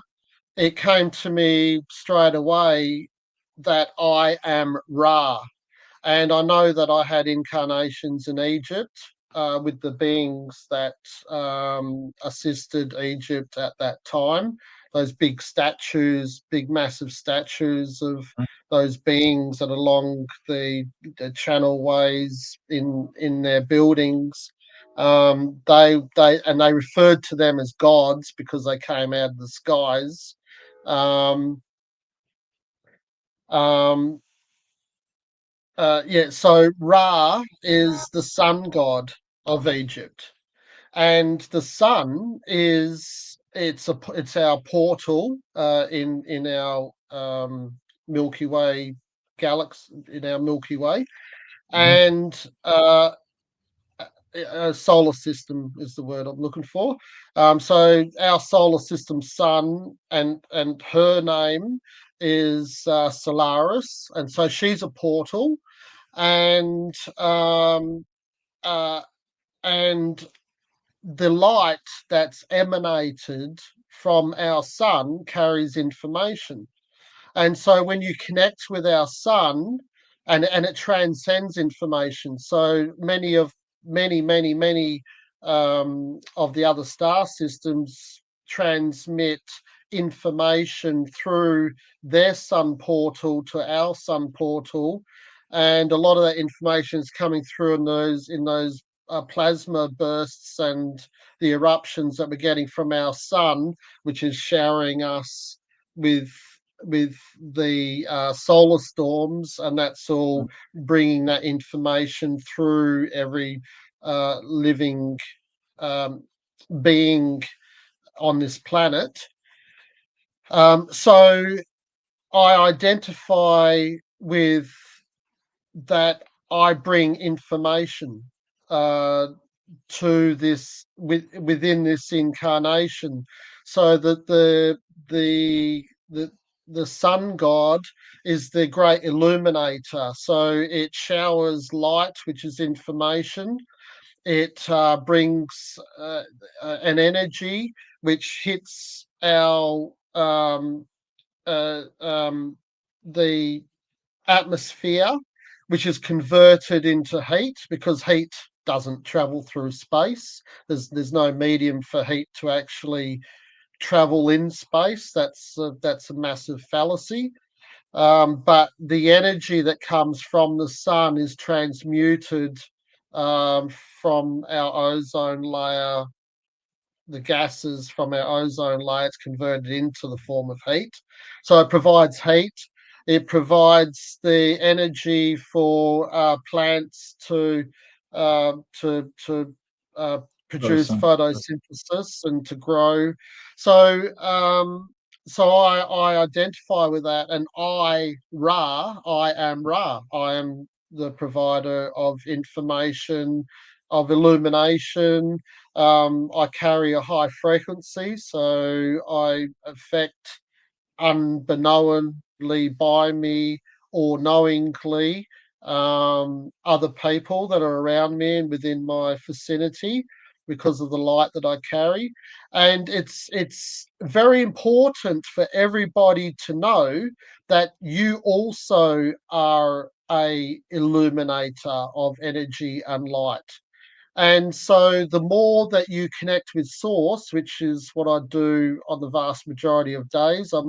it came to me straight away that I am Ra. And I know that I had incarnations in Egypt with the beings that assisted Egypt at that time. Those big statues, big massive statues of those beings that along the channelways in their buildings. They referred to them as gods because they came out of the skies. Um, um, yeah, so Ra is the sun god of Egypt, and the sun is it's our portal in our Milky Way galaxy, in our Milky Way, Mhm. and a solar system is the word I'm looking for. So our solar system sun, and her name is Solaris, and so she's a portal, and uh, and the light that's emanated from our sun carries information. And so when you connect with our sun, and it transcends information. So many of the other star systems transmit information through their sun portal to our sun portal, and a lot of that information is coming through in those plasma bursts and the eruptions that we're getting from our sun, which is showering us with the solar storms, and that's all bringing that information through every living um, being on this planet. So I identify with that. I bring information uh, to this within this incarnation, so that the the sun god is the great illuminator. So it showers light, which is information. It brings an energy which hits our the atmosphere, which is converted into heat, because heat doesn't travel through space. There's no medium for heat to actually travel in space. That's a massive fallacy. But the energy that comes from the sun is transmuted from our ozone layer, the gases from our ozone layer. It's converted into the form of heat. So it provides heat. It provides the energy for plants to produce Photosynthesis. photosynthesis and to grow. So I identify with that, and I am Ra. I am the provider of information, of illumination. I carry a high frequency, so I affect unbeknownly by me or knowingly other people that are around me and within my vicinity, because of the light that I carry. And it's very important for everybody to know that you also are a illuminator of energy and light. And so the more that you connect with source, which is what I do on the vast majority of days, I'll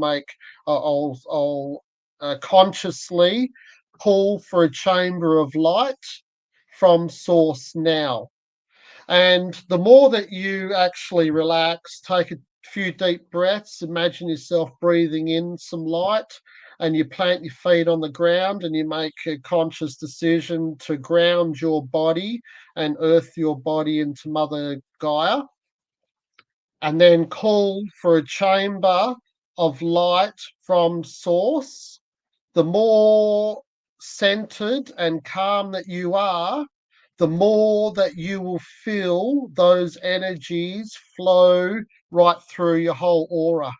consciously call for a chamber of light from source now. And the more that you actually relax, take a few deep breaths, imagine yourself breathing in some light, and you plant your feet on the ground and you make a conscious decision to ground your body and earth your body into Mother Gaia, and then call for a chamber of light from source. The more centered and calm that you are, the more that you will feel those energies flow right through your whole aura.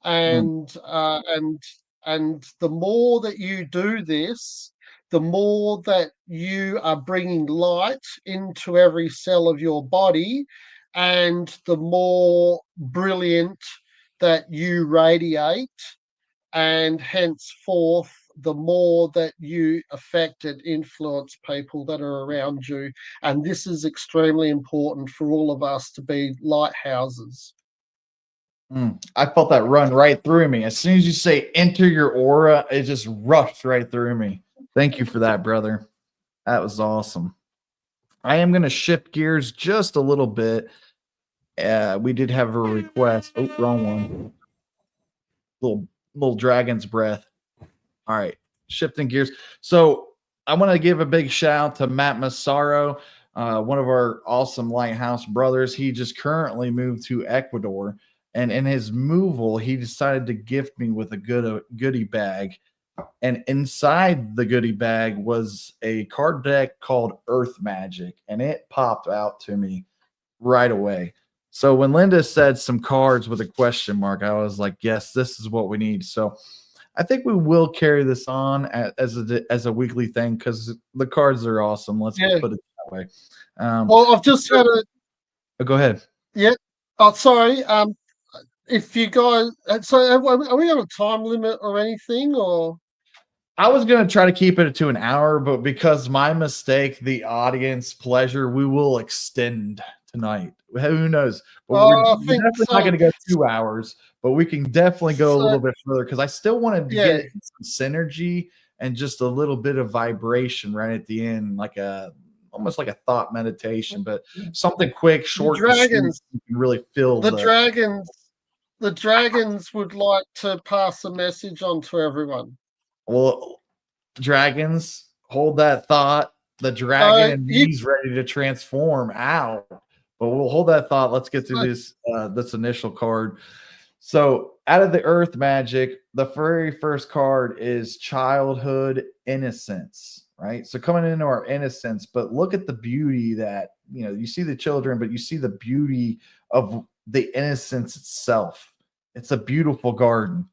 Mm. And the more that you do this, the more that you are bringing light into every cell of your body, and the more brilliant that you radiate, and henceforth the more that you affect and influence people that are around you. And this is extremely important for all of us to be lighthouses. I felt that run right through me. As soon as you say enter your aura, it just rushed right through me. Thank you for that, brother. That was awesome. I am going to shift gears just a little bit. We did have a request. Oh, wrong one. Little dragon's breath. All right, shifting gears. So I want to give a big shout out to Matt Massaro, one of our awesome lighthouse brothers. He just currently moved to Ecuador, and in his moval, he decided to gift me with a goodie bag. And inside the goodie bag was a card deck called Earth Magic, and it popped out to me right away. So when Linda said some cards with a question mark, I was like, yes, this is what we need. So I think we will carry this on as a weekly thing because the cards are awesome. Let's Yeah. put it that way. Well, I've just had a Go ahead. yeah. Oh, sorry. If you guys, so are we on a time limit or anything, or? I was going to try to keep it to an hour, but because my mistake, the audience pleasure, we will extend tonight. Who knows? But Oh, I we're think definitely not so. going to go 2 hours, but we can definitely go a So, little bit further because I still wanted to yeah. get some synergy and just a little bit of vibration right at the end, like almost like a thought meditation, but something quick, The short, and sweet. dragons, You can really feel the dragons, the dragons would like to pass a message on to everyone. well, dragons, hold that thought. The dragon So and you, me's ready to transform out. But we'll hold that thought. Let's get through so, this initial card. So out of the earth magic, the very first card is childhood innocence, right? So coming into our innocence, but look at the beauty that you see the children, but you see the beauty of the innocence itself. It's a beautiful garden.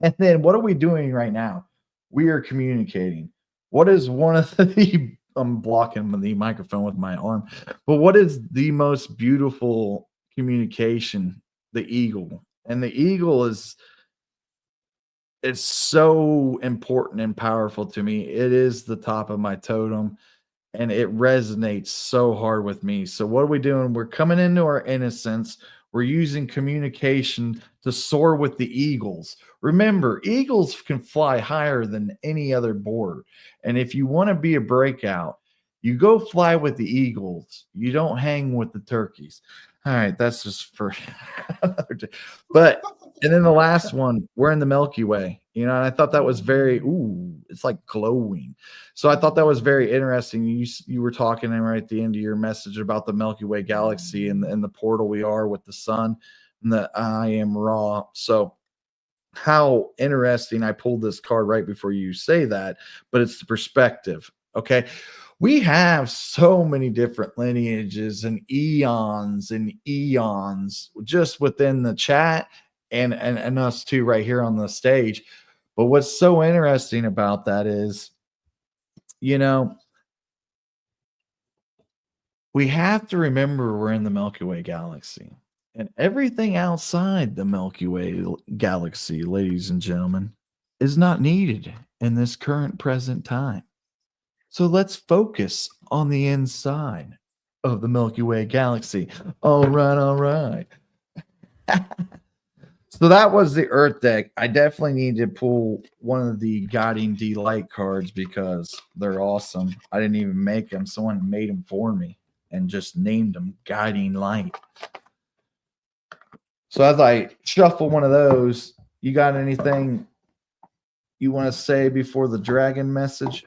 And then what are we doing right now? We are communicating. What is one of the I'm blocking the microphone with my arm, but what is the most beautiful communication? The eagle. And the eagle is so important and powerful to me. It is the top of my totem and it resonates so hard with me. So what are we doing? We're coming into our innocence. We're using communication to soar with the eagles. Remember, eagles can fly higher than any other bird. And if you want to be a breakout, you go fly with the eagles. You don't hang with the turkeys. All right, that's just for another day. But and then the last one, we're in the Milky Way. And I thought that was very it's like glowing. So I thought that was very interesting. You were talking right at the end of your message about the Milky Way galaxy and the portal we are with the sun and the IRa. So how interesting. I pulled this card right before you say that, but it's the perspective. Okay. We have so many different lineages and eons just within the chat and us too right here on the stage. But what's so interesting about that is, we have to remember we're in the Milky Way galaxy. And everything outside the Milky Way galaxy, ladies and gentlemen, is not needed in this current present time. So let's focus on the inside of the Milky Way galaxy. All right, all right. So that was the Earth deck. I definitely need to pull one of the Guiding Delight cards because they're awesome. I didn't even make them. Someone made them for me and just named them Guiding Light. So as I shuffle one of those, you got anything you want to say before the dragon message?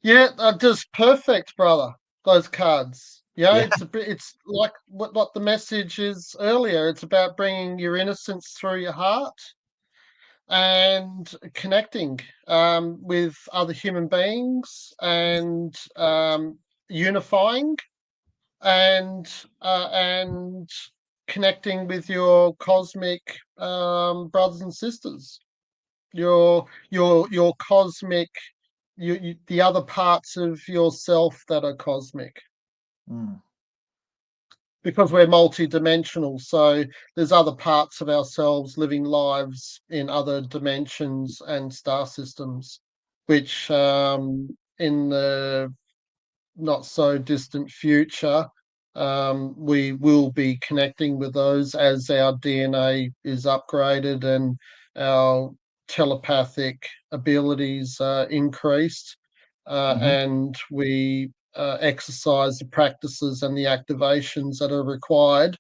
yeah, just perfect, brother. Those cards. Yeah, Yeah. it's like what the message is earlier. It's about bringing your innocence through your heart and connecting with other human beings and unifying and connecting with your cosmic brothers and sisters, your cosmic, the other parts of yourself that are cosmic, Mm. because we're multi-dimensional. So there's other parts of ourselves living lives in other dimensions and star systems, which in the not so distant future, we will be connecting with those as our DNA is upgraded and our telepathic abilities increased, Mhm. and we exercise the practices and the activations that are required.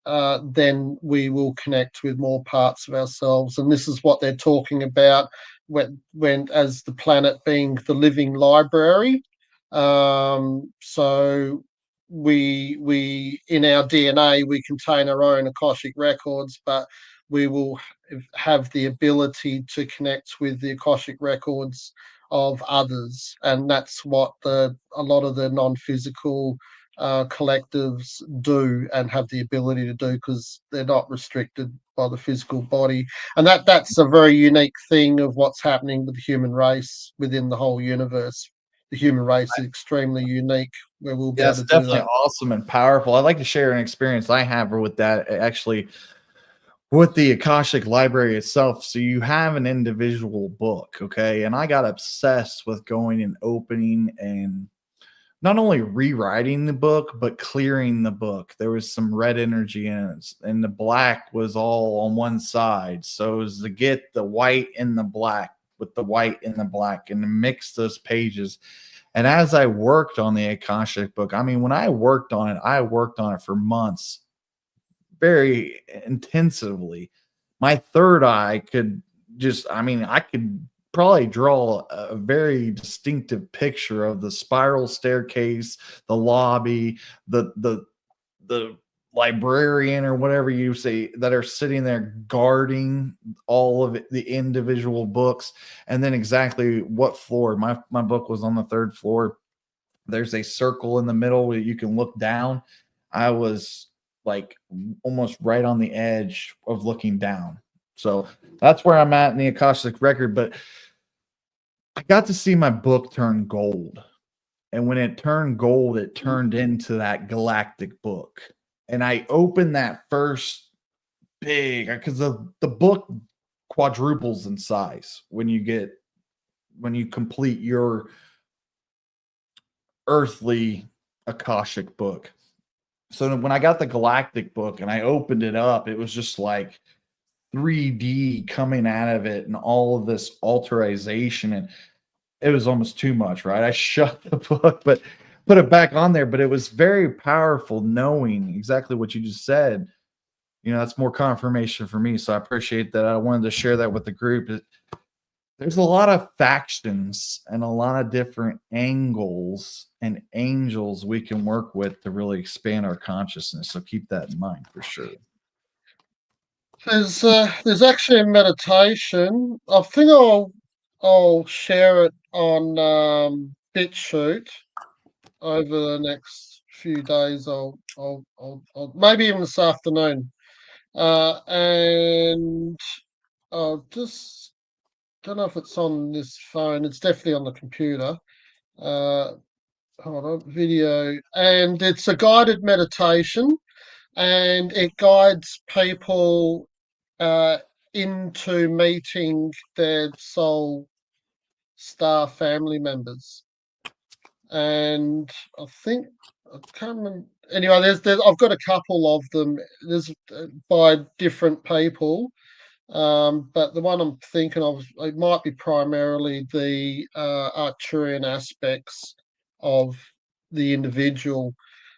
Then we will connect with more parts of ourselves. And this is what they're talking about when as the planet being the living library. So we in our DNA we contain our own akashic records, but we will have the ability to connect with the Akashic records of others, and that's what a lot of the non-physical collectives do and have the ability to do, because they're not restricted by the physical body. And that's a very unique thing of what's happening with the human race within the whole universe. The human race is extremely unique where we'll be Yeah, able it's to do definitely that. awesome and powerful. I'd like to share an experience I have with that actually with the Akashic Library itself. So you have an individual book, okay? And I got obsessed with going and opening and not only rewriting the book, but clearing the book. There was some red energy in it, and the black was all on one side. So it was to get the white and the black with the white and the black and to mix those pages. And as I worked on the Akashic book, I mean, when I worked on it for months, very intensively. My third eye could just, I mean, I could probably draw a very distinctive picture of the spiral staircase, the lobby, the librarian or whatever you say that are sitting there guarding all of it, the individual books, and then exactly what floor. My book was on the third floor. There's a circle in the middle where you can look down. I was like almost right on the edge of looking down. So that's where I'm at in the Akashic record. But I got to see my book turn gold. And when it turned gold, it turned into that galactic book. And I opened that first big, because the book quadruples in size when you complete your earthly Akashic book. So when I got the galactic book and I opened it up, it was just like 3D coming out of it and all of this alterization, and it was almost too much, right? I shut the book but put it back on there, but it was very powerful knowing exactly what you just said. That's more confirmation for me, so I appreciate that. I wanted to share that with the group. There's a lot of factions and a lot of different angles and angels we can work with to really expand our consciousness. So keep that in mind for sure. There's actually a meditation. I think I'll share it on BitChute over the next few days. I'll maybe even this afternoon. And I'll just don't know if it's on this phone. It's definitely on the computer. Uh, Hold on, video, and it's a guided meditation, and it guides people uh, into meeting their soul star family members. And I think I can't remember. Anyway, there's I've got a couple of them. There's by different people, but the one I'm thinking of, it might be primarily the Arcturian aspects of the individual.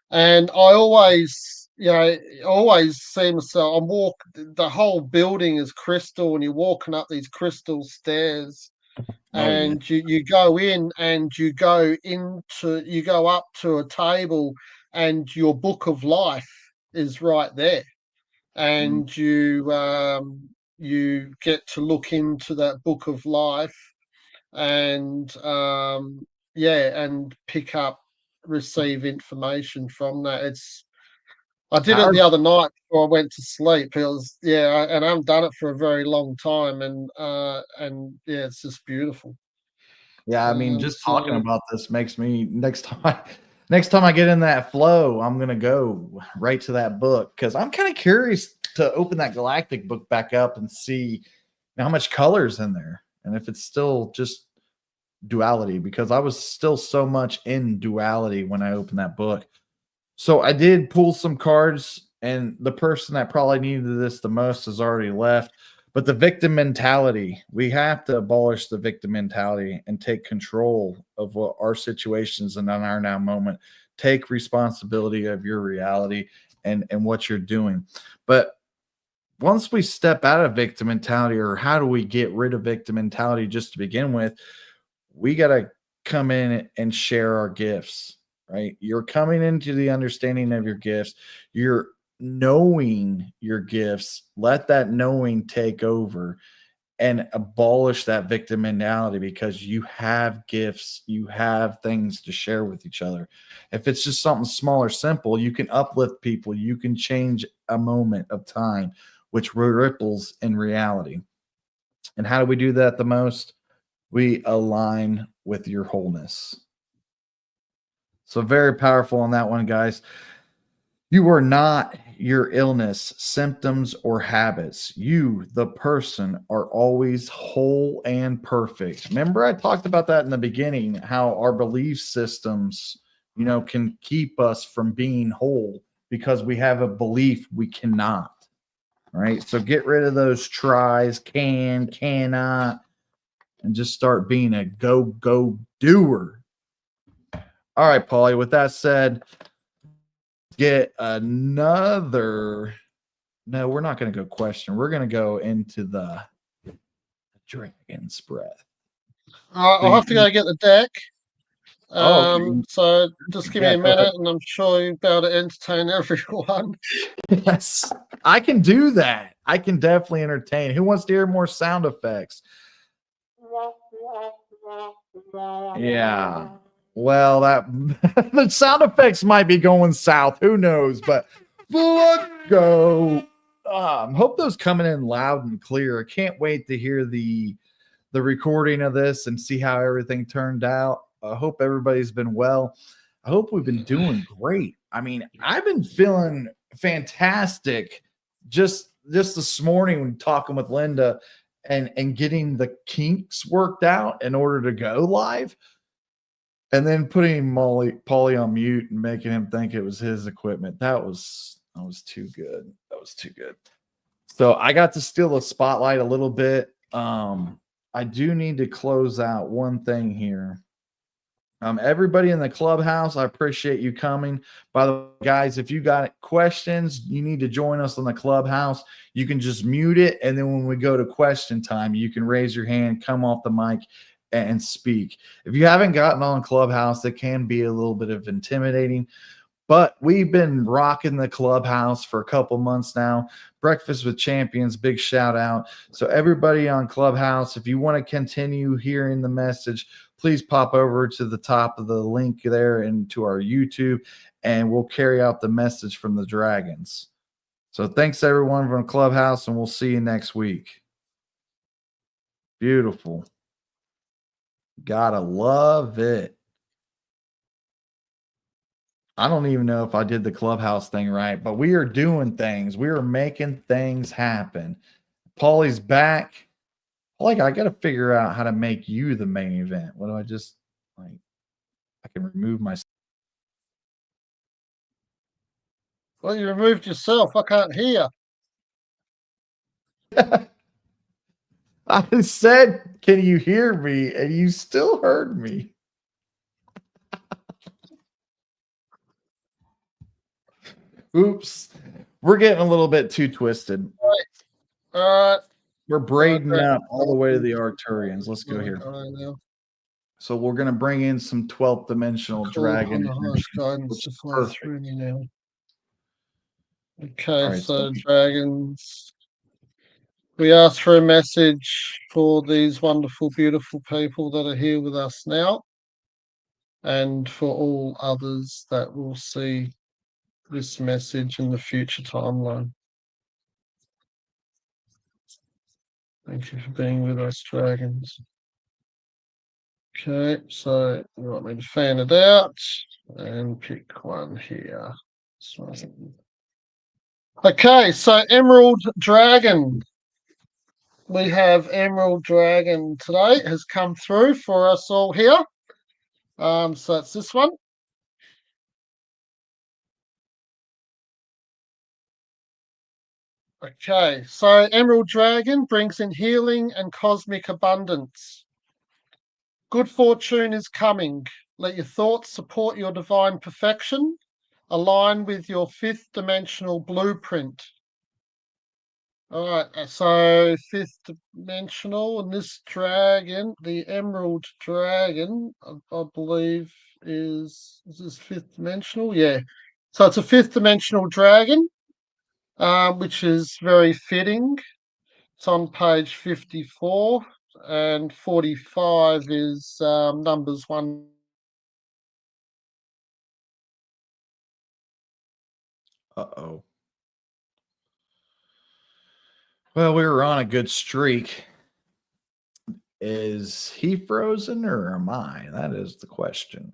And I always, always see myself. The whole building is crystal, and you're walking up these crystal stairs, Oh yeah. and you go in, and you go up to a table, and your book of life is right there, Mm. and you get to look into that book of life, and and pick up, receive information from that. I did it Power. the other night before I went to sleep. It was and I haven't done it for a very long time, and yeah, it's just beautiful. Yeah, I mean, just talking So about this makes me next time I get in that flow, I'm gonna go right to that book because I'm kind of curious to open that galactic book back up and see how much color's in there and if it's still just duality, because I was still so much in duality when I opened that book. So I did pull some cards, and the person that probably needed this the most has already left. But the victim mentality, we have to abolish the victim mentality and take control of what our situations and on our now moment. Take responsibility of your reality and what you're doing. But once we step out of victim mentality, or how do we get rid of victim mentality just to begin with, we got to come in and share our gifts, right? You're coming into the understanding of your gifts. You're knowing your gifts, let that knowing take over and abolish that victim mentality because you have gifts, you have things to share with each other. If it's just something small or simple, you can uplift people, you can change a moment of time, which ripples in reality. And how do we do that the most? We align with your wholeness. So, very powerful on that one, guys. You are not your illness, symptoms, or habits. You, the person, are always whole and perfect. Remember, I talked about that in the beginning, how our belief systems, can keep us from being whole because we have a belief we cannot. Right. So get rid of those tries, cannot, and just start being a go doer. All right, Paulie. With that said, get another. No, we're not going to go question. We're going to go into the dragon's breath. I'll have to go get the deck. Oh, So just give me yeah, a minute, and I'm sure you'll be able to entertain everyone. yes, I can do that. I can definitely entertain. Who wants to hear more sound effects? Yeah. Well, that the sound effects might be going south. Who knows? But let's go. Hope those coming in loud and clear. I can't wait to hear the recording of this and see how everything turned out. I hope everybody's been well. I hope we've been doing great. I mean, I've been feeling fantastic just this morning when talking with Linda and getting the kinks worked out in order to go live. And then putting Paulie on mute and making him think it was his equipment. That was too good. That was too good. So I got to steal the spotlight a little bit. I do need to close out one thing here. Everybody in the clubhouse, I appreciate you coming. By the way, guys, if you got questions, you need to join us on the clubhouse. You can just mute it, and then when we go to question time, you can raise your hand, come off the mic, and speak. If you haven't gotten on Clubhouse, it can be a little bit of intimidating, but we've been rocking the Clubhouse for a couple months now. Breakfast with Champions, big shout out. So everybody on Clubhouse, if you want to continue hearing the message, please pop over to the top of the link there and to our YouTube, and we'll carry out the message from the dragons. So thanks everyone from Clubhouse, and we'll see you next week. Beautiful. Gotta love it. I don't even know if I did the Clubhouse thing right, but we are doing things. We are making things happen. Paulie's back. Like, I got to figure out how to make you the main event. What do I just like? I can remove myself. Well, you removed yourself. I can't hear. I said, "Can you hear me?" And you still heard me. Oops. We're getting a little bit too twisted. All right. We're braiding up all the way to the Arcturians. Let's go here. So we're going to bring in some 12th dimensional dragon. Guidance to flow through me now. Okay, right, so dragons. We ask for a message for these wonderful, beautiful people that are here with us now, and for all others that will see this message in the future timeline. Thank you for being with us, dragons. Okay, so you want me to fan it out and pick one here. Okay, so Emerald Dragon. We have Emerald Dragon today, has come through for us all here. So it's this one. Okay, so Emerald Dragon brings in healing and cosmic abundance. Good fortune is coming. Let your thoughts support your divine perfection. Align with your fifth dimensional blueprint. All right, so fifth dimensional, and this dragon, the Emerald Dragon, I believe is this fifth dimensional? Yeah. So it's a fifth dimensional dragon. which is very fitting. It's on page 54, and 45 is numbers one. Uh-oh. Well, we were on a good streak. Is he frozen or am I? That is the question.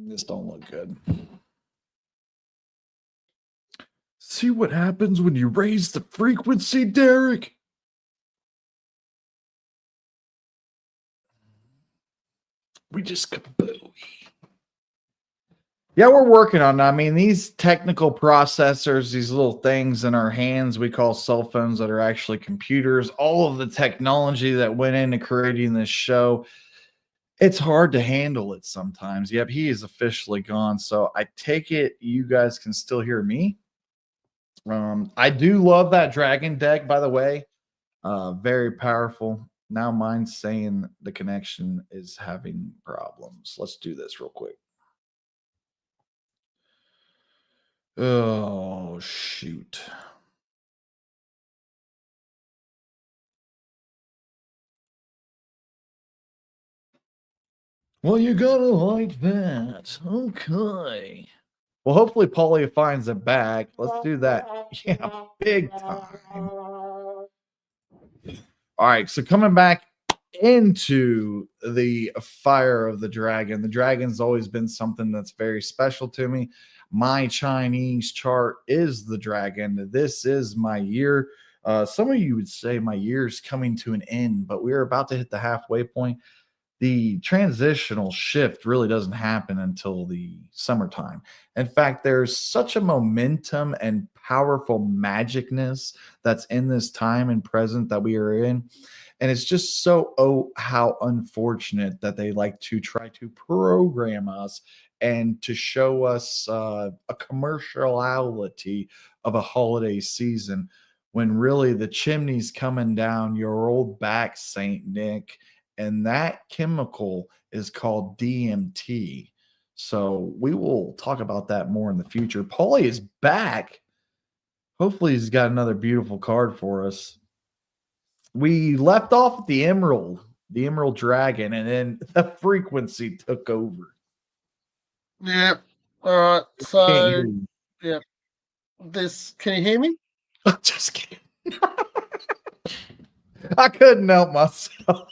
This don't look good. See what happens when you raise the frequency, Derek? We just kabooey. Yeah, we're working on it. I mean, these technical processors, these little things in our hands we call cell phones that are actually computers, all of the technology that went into creating this show, it's hard to handle it sometimes. Yep, he is officially gone. So I take it you guys can still hear me. I do love that dragon deck, by the way. Very powerful. Now mine's saying the connection is having problems. Let's do this real quick. Oh, shoot. Well, you gotta like that. Okay. Well, hopefully Paulie finds it back. Let's do that. Yeah, big time. All right, so coming back into the fire of the dragon. The dragon's always been something that's very special to me. My Chinese chart is the dragon. This is my year. Some of you would say my year's coming to an end, but we're about to hit the halfway point. The transitional shift really doesn't happen until the summertime. In fact, there's such a momentum and powerful magicness that's in this time and present that we are in. And it's just so, oh, how unfortunate that they like to try to program us and to show us a commerciality of a holiday season when really the chimney's coming down your old back, Saint Nick, and that chemical is called DMT. So we will talk about that more in the future. Paulie is back. Hopefully, he's got another beautiful card for us. We left off at the Emerald Dragon, and then the frequency took over. Yeah. All right. Can't hear So, you. yeah, this, can you hear me? Just kidding. I couldn't help myself.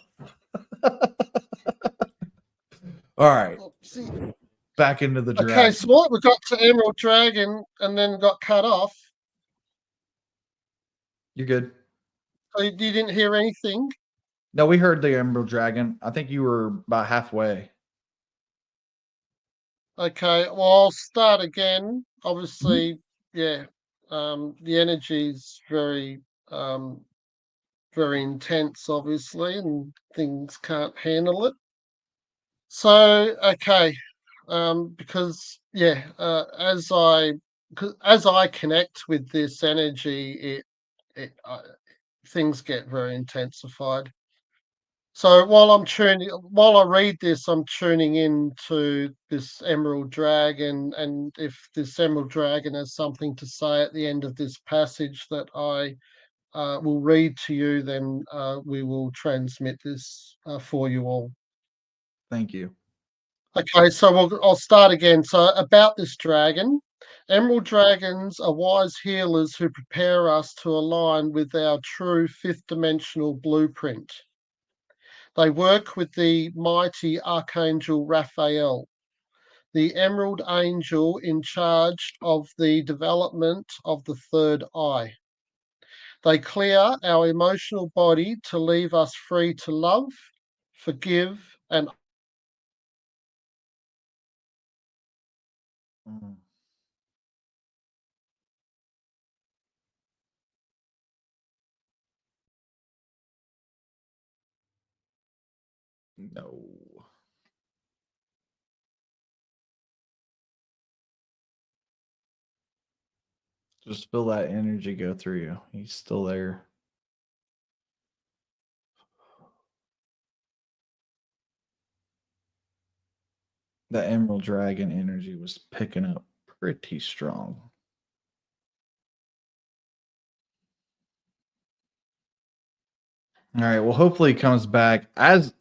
All right, Oopsie. back into the Okay, dragon. so what? We got to Emerald Dragon and then got cut off. You're good. So you didn't hear anything. No, we heard the Emerald Dragon. I think you were about halfway. Okay, well, I'll start again. Mhm. Obviously, yeah, the energy is um, very intense, obviously, and things can't handle it. So, okay, because yeah, as I connect with this energy, it things get very intensified. So while I read this, I'm tuning into this Emerald Dragon, and if this Emerald Dragon has something to say at the end of this passage that I will read to you, then we will transmit this for you all. Thank you. Okay, so I'll start again. So about this dragon, Emerald Dragons are wise healers who prepare us to align with our true fifth dimensional blueprint. They work with the mighty Archangel Raphael, the Emerald Angel in charge of the development of the third eye. They clear our emotional body to leave us free to love, forgive, and Mm, no. Just feel that energy go through you. He's still there. The Emerald Dragon energy was picking up pretty strong. All right. Well, hopefully it comes back as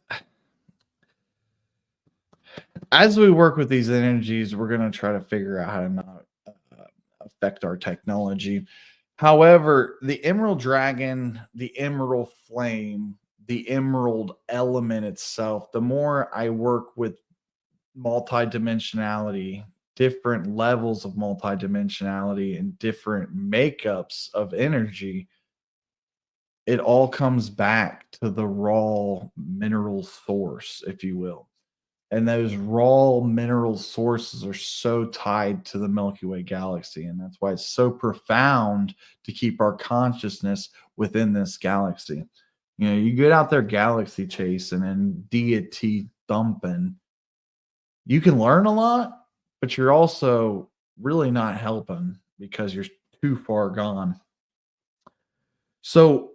we work with these energies. We're going to try to figure out how to not affect our technology. However, the Emerald Dragon, the Emerald Flame, the Emerald element itself, the more I work with multidimensionality, different levels of multidimensionality, and different makeups of energy, it all comes back to the raw mineral source, if you will. And those raw mineral sources are so tied to the Milky Way galaxy. And that's why it's so profound to keep our consciousness within this galaxy. You know, you get out there galaxy chasing and deity thumping, you can learn a lot, but you're also really not helping because you're too far gone. So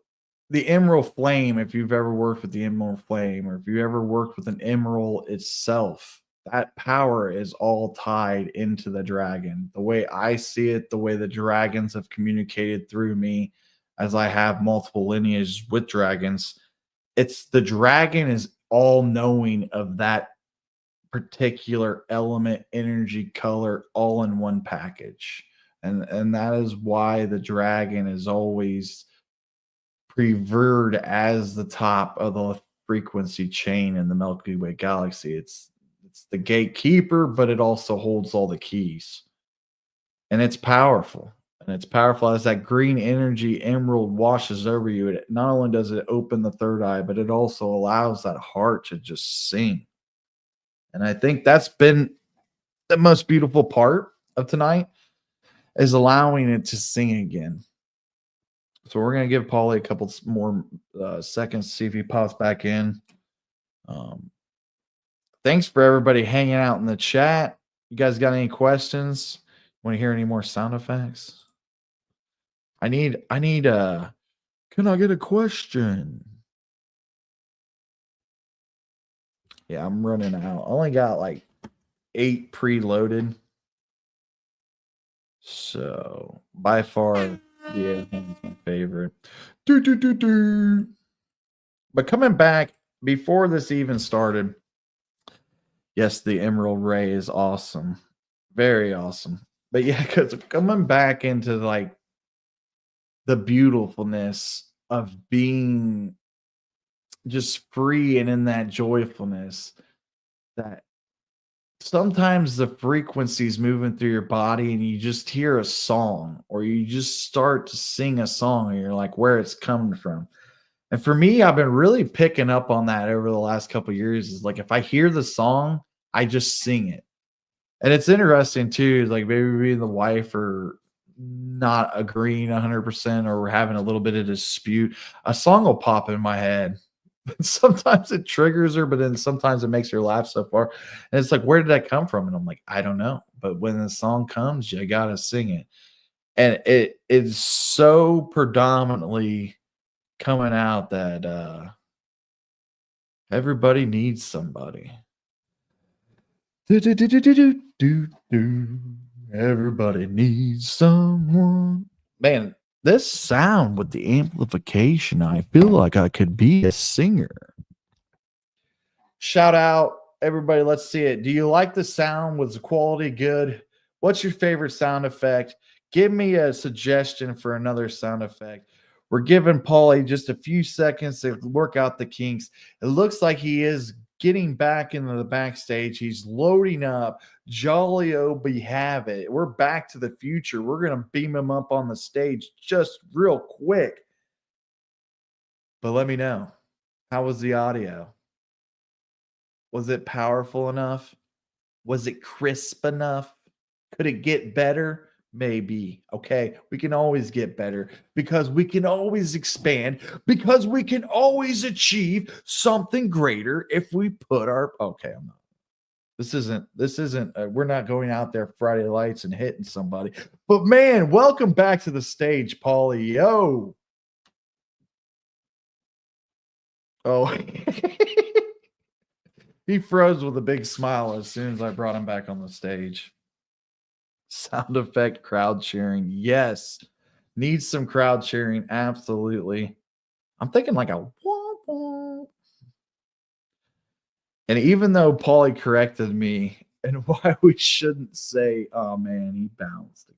the Emerald Flame, if you've ever worked with the Emerald Flame, or if you ever worked with an emerald itself, that power is all tied into the dragon. The way I see it, the way the dragons have communicated through me, as I have multiple lineages with dragons, it's the dragon is all knowing of that particular element, energy, color, all in one package. And that is why the dragon is always preferred as the top of the frequency chain in the Milky Way galaxy. It's the gatekeeper, but it also holds all the keys. And it's powerful. And it's powerful as that green energy emerald washes over you. It not only does it open the third eye, but it also allows that heart to just sing. And I think that's been the most beautiful part of tonight, is allowing it to sing again. So we're going to give Paulie a couple more seconds to see if he pops back in. Thanks for everybody hanging out in the chat. You guys got any questions? Want to hear any more sound effects? I need can I get a question? Yeah, I'm running out. I only got like 8 preloaded. So by far, yeah, that's my favorite. But coming back before this even started, yes, the Emerald Ray is awesome. Very awesome. But yeah, because coming back into like the beautifulness of being just free and in that joyfulness, that sometimes the frequencies moving through your body and you just hear a song, or you just start to sing a song and you're like, where it's coming from. And for me, I've been really picking up on that over the last couple of years. Is like, if I hear the song, I just sing it. And it's interesting too, like maybe me and the wife are not agreeing 100%, or we're having a little bit of dispute. A song will pop in my head. Sometimes it triggers her, but then sometimes it makes her laugh so far. And it's like, where did that come from? And I'm like, I don't know. But when the song comes, you gotta sing it. And it is so predominantly coming out that everybody needs somebody. Everybody needs someone. Man, this sound with the amplification, I feel like I could be a singer. Shout out, everybody. Let's see it. Do you like the sound? Was the quality good? What's your favorite sound effect? Give me a suggestion for another sound effect. We're giving Paulie just a few seconds to work out the kinks. It looks like he is getting back into the backstage. He's loading up. Jolly be have it. We're back to the future. We're going to beam him up on the stage just real quick. But let me know. How was the audio? Was it powerful enough? Was it crisp enough? Could it get better? Maybe. Okay. We can always get better, because we can always expand, because we can always achieve something greater if we put our. Okay. I'm not. This isn't, we're not going out there Friday lights and hitting somebody. But man, welcome back to the stage, Paulie. Yo. Oh. He froze with a big smile as soon as I brought him back on the stage. Sound effect crowd cheering. Yes. Needs some crowd cheering. Absolutely. I'm thinking like a womp womp. And even though Paulie corrected me and why we shouldn't say, oh man, he bounced again.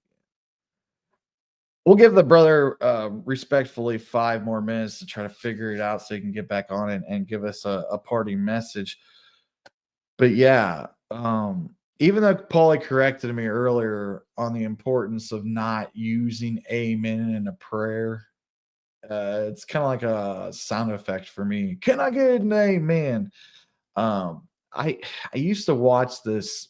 We'll give the brother respectfully 5 more minutes to try to figure it out so he can get back on it and give us a party message. But yeah, even though Paulie corrected me earlier on the importance of not using amen in a prayer, it's kind of like a sound effect for me. Can I get an amen? I used to watch this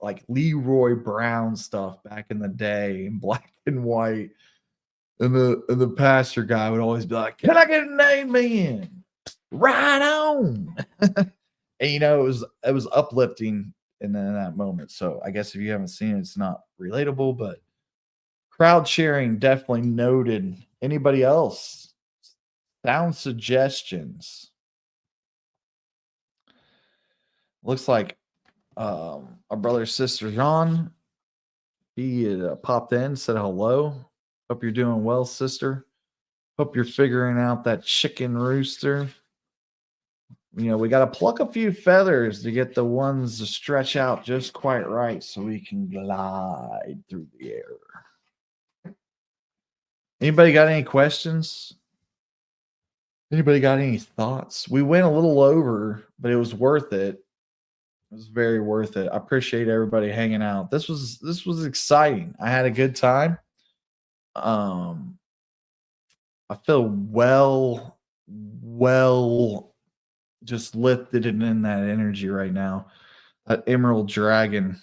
like Leroy Brown stuff back in the day in black and white. And the pastor guy would always be like, "Can I get an amen? Right on." And it was uplifting in that moment. So I guess if you haven't seen it, it's not relatable, but crowd sharing definitely noted. Anybody else? Sound suggestions. Looks like our brother sister John, he had popped in, said hello. Hope you're doing well, sister. Hope you're figuring out that chicken rooster. We got to pluck a few feathers to get the ones to stretch out just quite right so we can glide through the air. Anybody got any questions? Anybody got any thoughts? We went a little over, but it was worth it. It was very worth it. I appreciate everybody hanging out. This was exciting. I had a good time. I feel well just lifted and in that energy right now. That Emerald Dragon,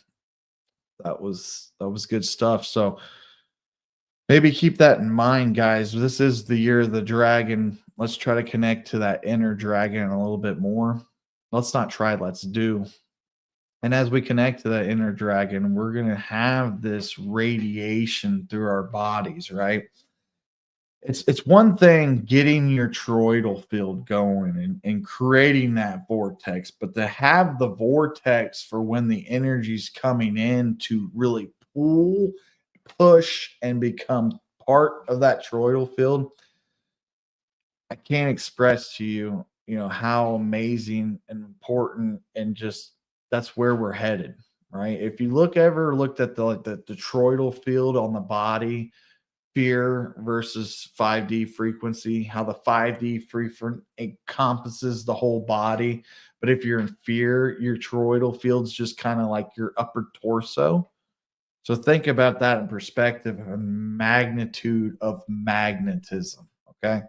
that was good stuff. So maybe keep that in mind, guys. This is the year of the dragon. Let's try to connect to that inner dragon a little bit more. Let's not try, let's do. And as we connect to that inner dragon, we're going to have this radiation through our bodies, right? It's one thing getting your toroidal field going and creating that vortex, but to have the vortex for when the energy's coming in to really pull, push, and become part of that toroidal field, I can't express to you, how amazing and important and just that's where we're headed, right? If you ever looked at the toroidal field on the body, fear versus 5D frequency, how the 5D frequency encompasses the whole body. But if you're in fear, your toroidal field's just kind of like your upper torso. So think about that in perspective of magnitude of magnetism. Okay.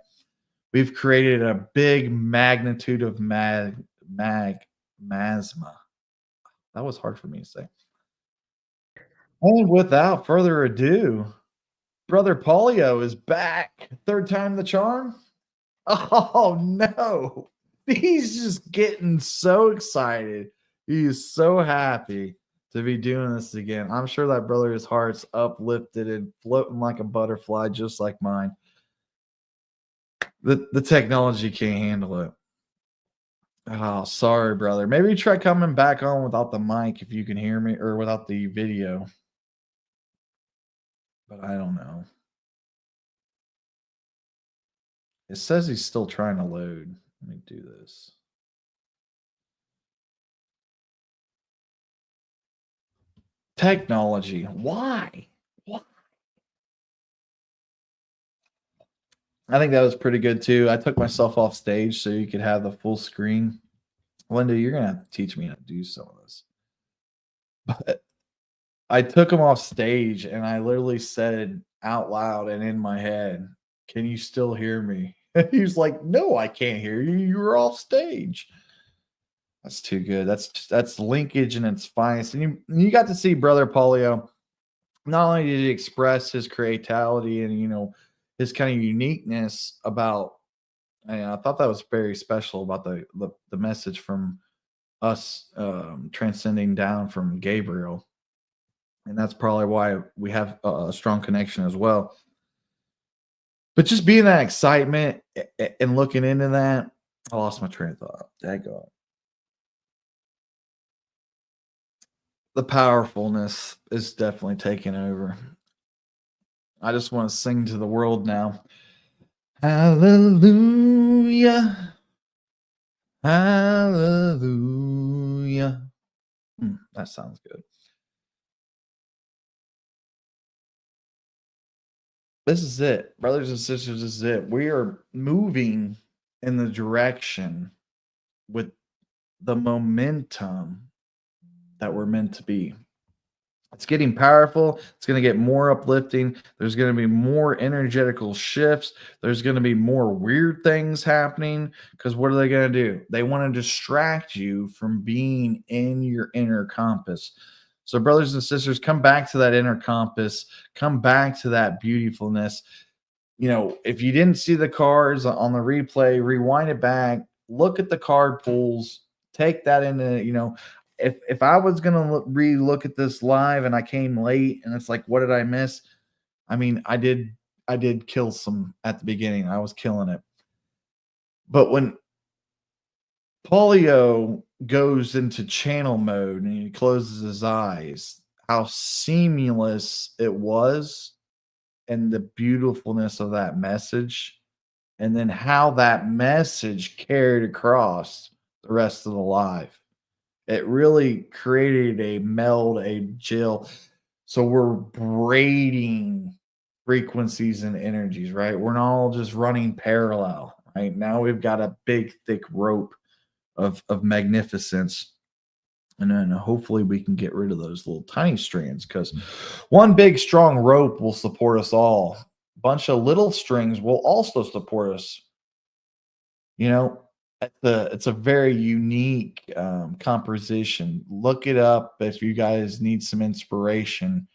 We've created a big magnitude of masma. That was hard for me to say. And without further ado, Brother Polio is back. Third time the charm. Oh no. He's just getting so excited. He's so happy to be doing this again. I'm sure that brother's heart's uplifted and floating like a butterfly, just like mine. The technology can't handle it. Oh, sorry, brother. Maybe try coming back on without the mic if you can hear me, or without the video. But I don't know. It says he's still trying to load. Let me do this. Technology. Why? What? I think that was pretty good too. I took myself off stage so you could have the full screen. Linda, you're going to have to teach me how to do some of this. But I took him off stage and I literally said out loud and in my head, "Can you still hear me?" He was like, "No, I can't hear you. You were off stage." That's too good. That's linkage in its finest. And you got to see Brother Polio. Not only did he express his creativity and his kind of uniqueness about, and I thought that was very special about the message from us transcending down from Gabriel, and that's probably why we have a strong connection as well. But just being that excitement and looking into that, I lost my train of thought. Daggone. The powerfulness is definitely taking over. I just want to sing to the world now. Hallelujah. Hallelujah. That sounds good. This is it. Brothers and sisters, this is it. We are moving in the direction with the momentum that we're meant to be. It's getting powerful. It's going to get more uplifting. There's going to be more energetical shifts. There's going to be more weird things happening because what are they going to do? They want to distract you from being in your inner compass. So, brothers and sisters, come back to that inner compass. Come back to that beautifulness. If you didn't see the cards on the replay, rewind it back, look at the card pulls, take that into, if I was gonna re-look at this live and I came late and it's like, what did I miss? I mean, I did kill some at the beginning. I was killing it. But when Polio goes into channel mode and he closes his eyes, how seamless it was and the beautifulness of that message, and then how that message carried across the rest of the live. It really created a meld, a gel. So we're braiding frequencies and energies, right? We're not all just running parallel, right? Now we've got a big, thick rope of magnificence. And then hopefully we can get rid of those little tiny strands because one big, strong rope will support us all. A bunch of little strings will also support us. It's a very unique composition. Look it up if you guys need some inspiration.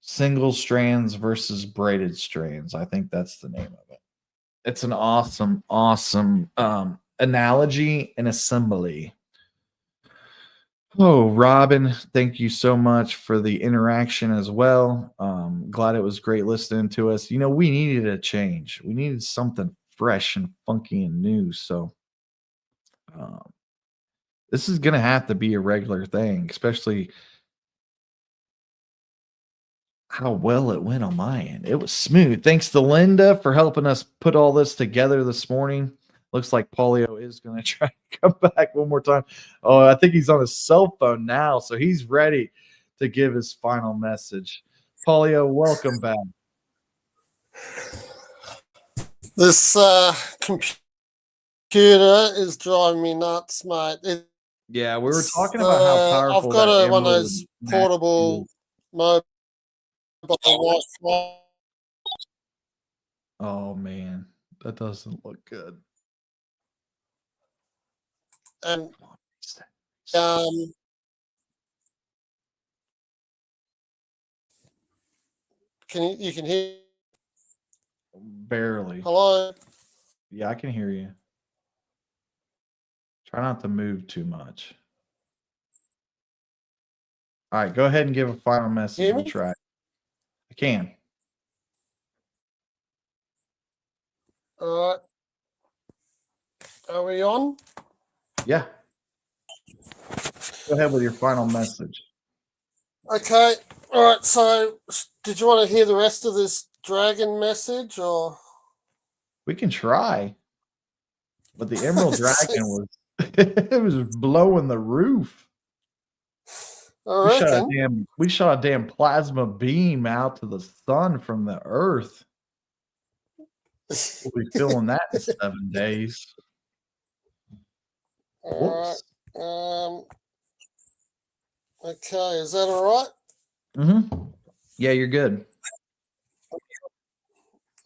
Single strands versus braided strands. I think that's the name of it. It's an awesome, awesome analogy and assembly. Oh, Robin, thank you so much for the interaction as well. Glad it was great listening to us. We needed a change. We needed something fresh and funky and new. So this is going to have to be a regular thing, especially how well it went on my end. It was smooth. Thanks to Linda for helping us put all this together this morning. Looks like Polio is going to try to come back one more time. Oh, I think he's on his cell phone now, so he's ready to give his final message. Polio, welcome back. This computer is driving me nuts, mate. Yeah, we were talking about how powerful I've got one of emerald those magic portable is. mobile Wi-Fi. Oh man, that doesn't look good. And you can hear barely. Hello? Yeah, I can hear you. Try not to move too much. All right, go ahead and give a final message. Hear We'll me? try. I can. All right. Are we on? Yeah. Go ahead with your final message. Okay. All right. So, did you want to hear the rest of this dragon message, or We can try. But the Emerald Dragon was it was blowing the roof. I reckon. We shot a damn plasma beam out to the sun from the earth. We'll be feeling that in 7 days. All right. Okay, is that all right? Mm-hmm. Yeah, you're good.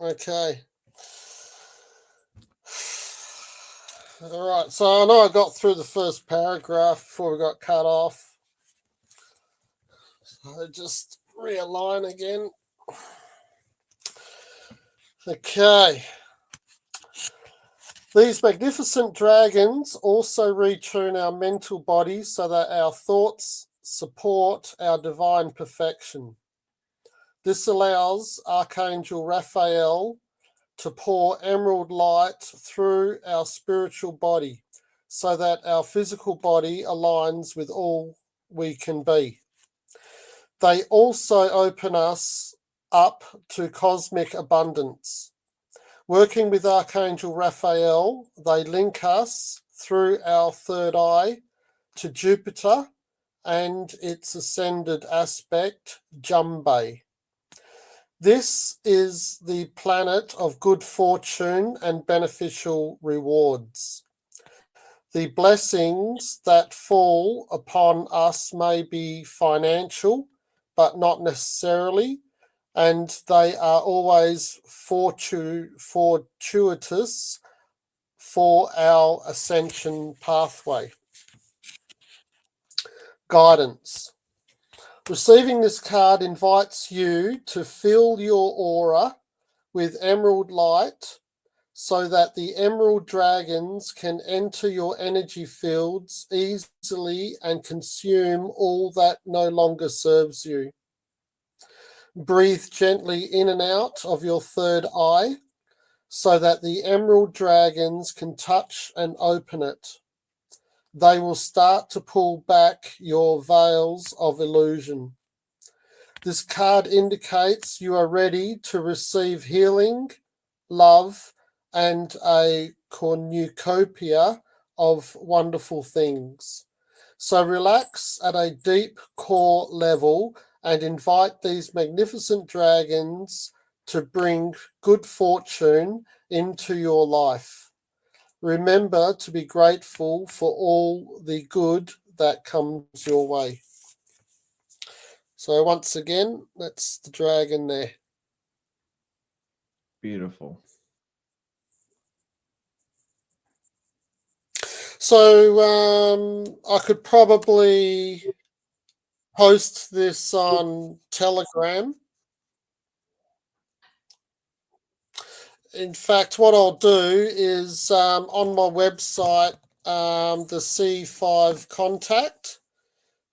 Okay. All right. So I know I got through the first paragraph before we got cut off. So just realign again. Okay. These magnificent dragons also retune our mental bodies so that our thoughts support our divine perfection. This allows Archangel Raphael to pour emerald light through our spiritual body so that our physical body aligns with all we can be. They also open us up to cosmic abundance. Working with Archangel Raphael, they link us through our third eye to Jupiter and its ascended aspect, Jumbe. This is the planet of good fortune and beneficial rewards. The blessings that fall upon us may be financial, but not necessarily, and they are always fortuitous for our ascension pathway. Guidance. Receiving this card invites you to fill your aura with emerald light so that the emerald dragons can enter your energy fields easily and consume all that no longer serves you. Breathe gently in and out of your third eye so that the emerald dragons can touch and open it. They will start to pull back your veils of illusion. This card indicates you are ready to receive healing, love, and a cornucopia of wonderful things. So relax at a deep core level and invite these magnificent dragons to bring good fortune into your life. Remember to be grateful for all the good that comes your way. So once again, that's the dragon there. Beautiful. So I could probably post this on Telegram. In fact, what I'll do is on my website, the C5 contact,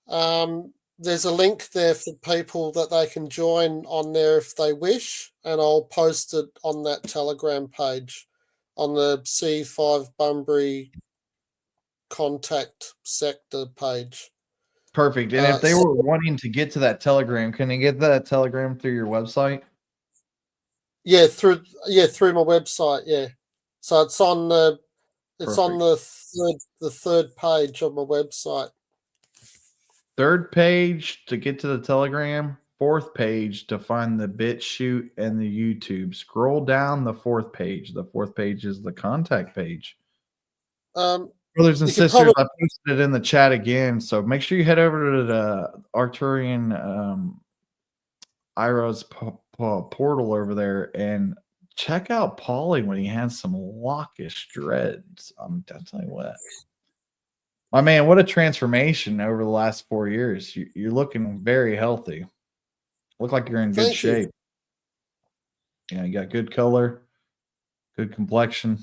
there's a link there for people that they can join on there if they wish, and I'll post it on that Telegram page on the C5 Bunbury contact sector page. Perfect. And if they were wanting to get to that Telegram, can they get that Telegram through your website? Yeah, through my website. Yeah, so it's on the third page of my website. Third page to get to the Telegram. Fourth page to find the BitChute and the YouTube. Scroll down the fourth page. The fourth page is the contact page. Brothers and sisters, I posted it in the chat again, so make sure you head over to the Arcturian IRa's portal over there and check out Paulie when he has some lockish dreads. I'm telling you what. My man, what a transformation over the last 4 years. You're looking very healthy. Look like you're in good shape. Yeah, you got good color, good complexion.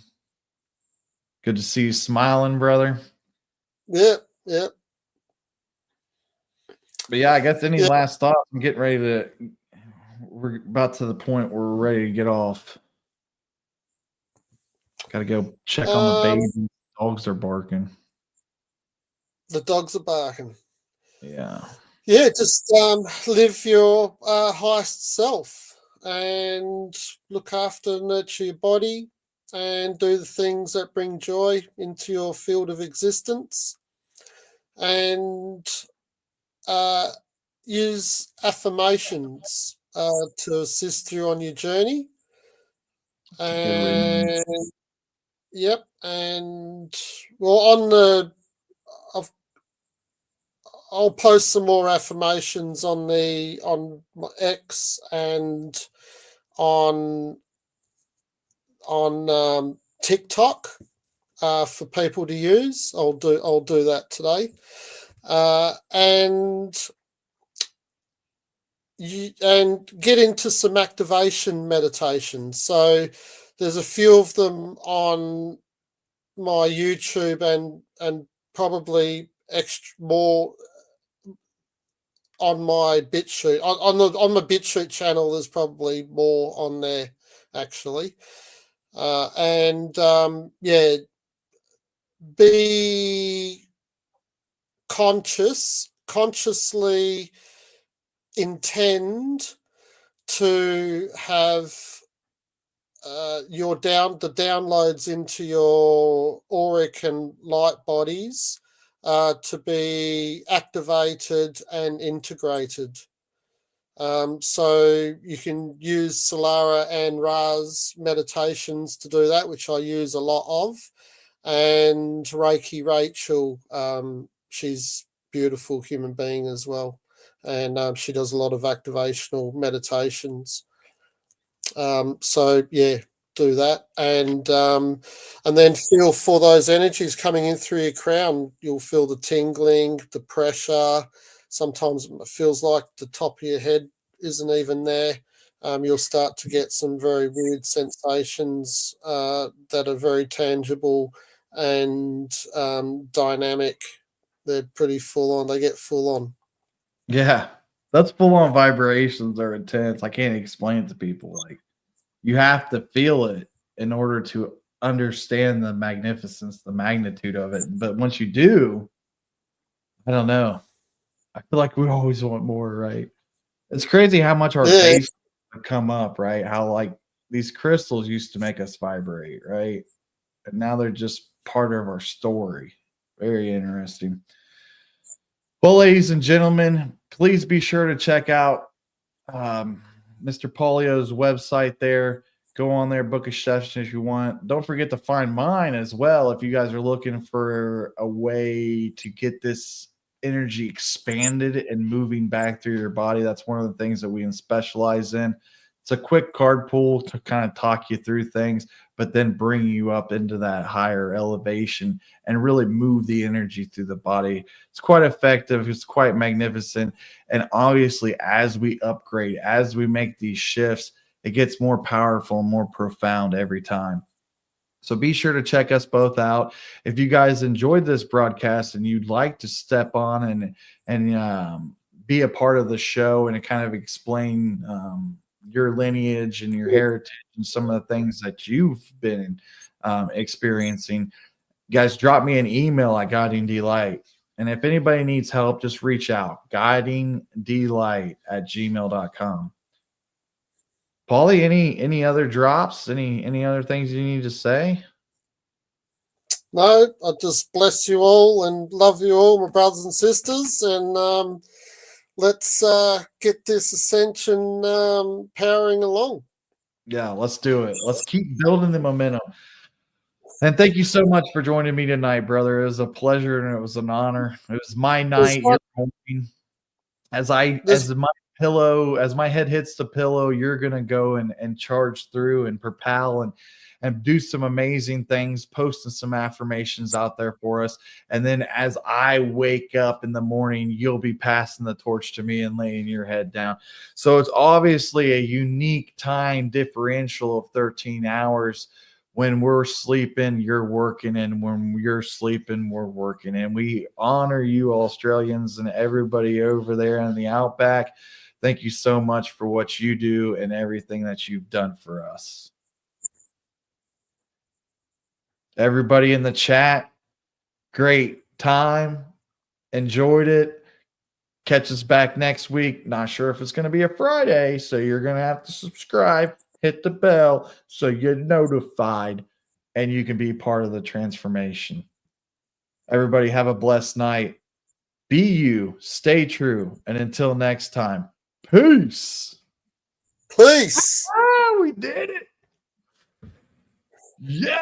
Good to see you smiling, brother. Yep, yep. But yeah, I guess any last thoughts? I'm getting ready to. We're about to the point where we're ready to get off. Got to go check on the babies. Dogs are barking. The dogs are barking. Yeah. Yeah, just live your highest self and look after and nurture your body and do the things that bring joy into your field of existence, and use affirmations to assist you on your journey. And yep, and well, I'll post some more affirmations on my X and on TikTok for people to use. I'll do that today, and get into some activation meditations. So there's a few of them on my YouTube and probably more on my BitChute. On my BitChute channel, there's probably more on there actually. Be consciously intend to have the downloads into your auric and light bodies to be activated and integrated. So you can use Solara and Ra's meditations to do that, which I use a lot of. And Reiki Rachel, she's a beautiful human being as well. And she does a lot of activational meditations. So yeah, do that, and then feel for those energies coming in through your crown. You'll feel the tingling, the pressure. Sometimes it feels like the top of your head isn't even there. You'll start to get some very weird sensations that are very tangible and dynamic. They're pretty full on. They get full on. Yeah, those full on vibrations are intense. I can't explain it to people. Like, you have to feel it in order to understand the magnificence, the magnitude of it. But once you do, I don't know. I feel like we always want more, right? It's crazy how much our Yeah, base come up, right? How like these crystals used to make us vibrate, right? And now they're just part of our story. Very interesting. Well, ladies and gentlemen, please be sure to check out Mr. Polio's website there. Go on there, book a session if you want. Don't forget to find mine as well if you guys are looking for a way to get this energy expanded and moving back through your body. That's one of the things that we specialize in. It's a quick card pull to kind of talk you through things, but then bring you up into that higher elevation and really move the energy through the body. It's quite effective. It's quite magnificent. And obviously, as we upgrade, as we make these shifts, it gets more powerful and more profound every time. So be sure to check us both out. If you guys enjoyed this broadcast and you'd like to step on and be a part of the show and to kind of explain your lineage and your heritage and some of the things that you've been experiencing, guys, drop me an email at Guiding Delight. And if anybody needs help, just reach out. guidingdelight@gmail.com. Paulie, any other drops? Any other things you need to say? no, I just bless you all and love you all, my brothers and sisters, and let's get this ascension powering along. Yeah, let's do it. Let's keep building the momentum. And thank you so much for joining me tonight, brother. It was a pleasure and it was an honor. It was my night, your morning. As my head hits the pillow, you're gonna go and charge through and propel and do some amazing things, posting some affirmations out there for us. And then as I wake up in the morning, you'll be passing the torch to me and laying your head down. So it's obviously a unique time differential of 13 hours. When we're sleeping, you're working, and when you're sleeping, we're working. And we honor you, Australians, and everybody over there in the outback. Thank you so much for what you do and everything that you've done for us. Everybody in the chat, great time. Enjoyed it. Catch us back next week. Not sure if it's going to be a Friday, so you're going to have to subscribe. Hit the bell so you're notified and you can be part of the transformation. Everybody have a blessed night. Be you, stay true, and until next time, peace. Peace. Ah, we did it. Yeah.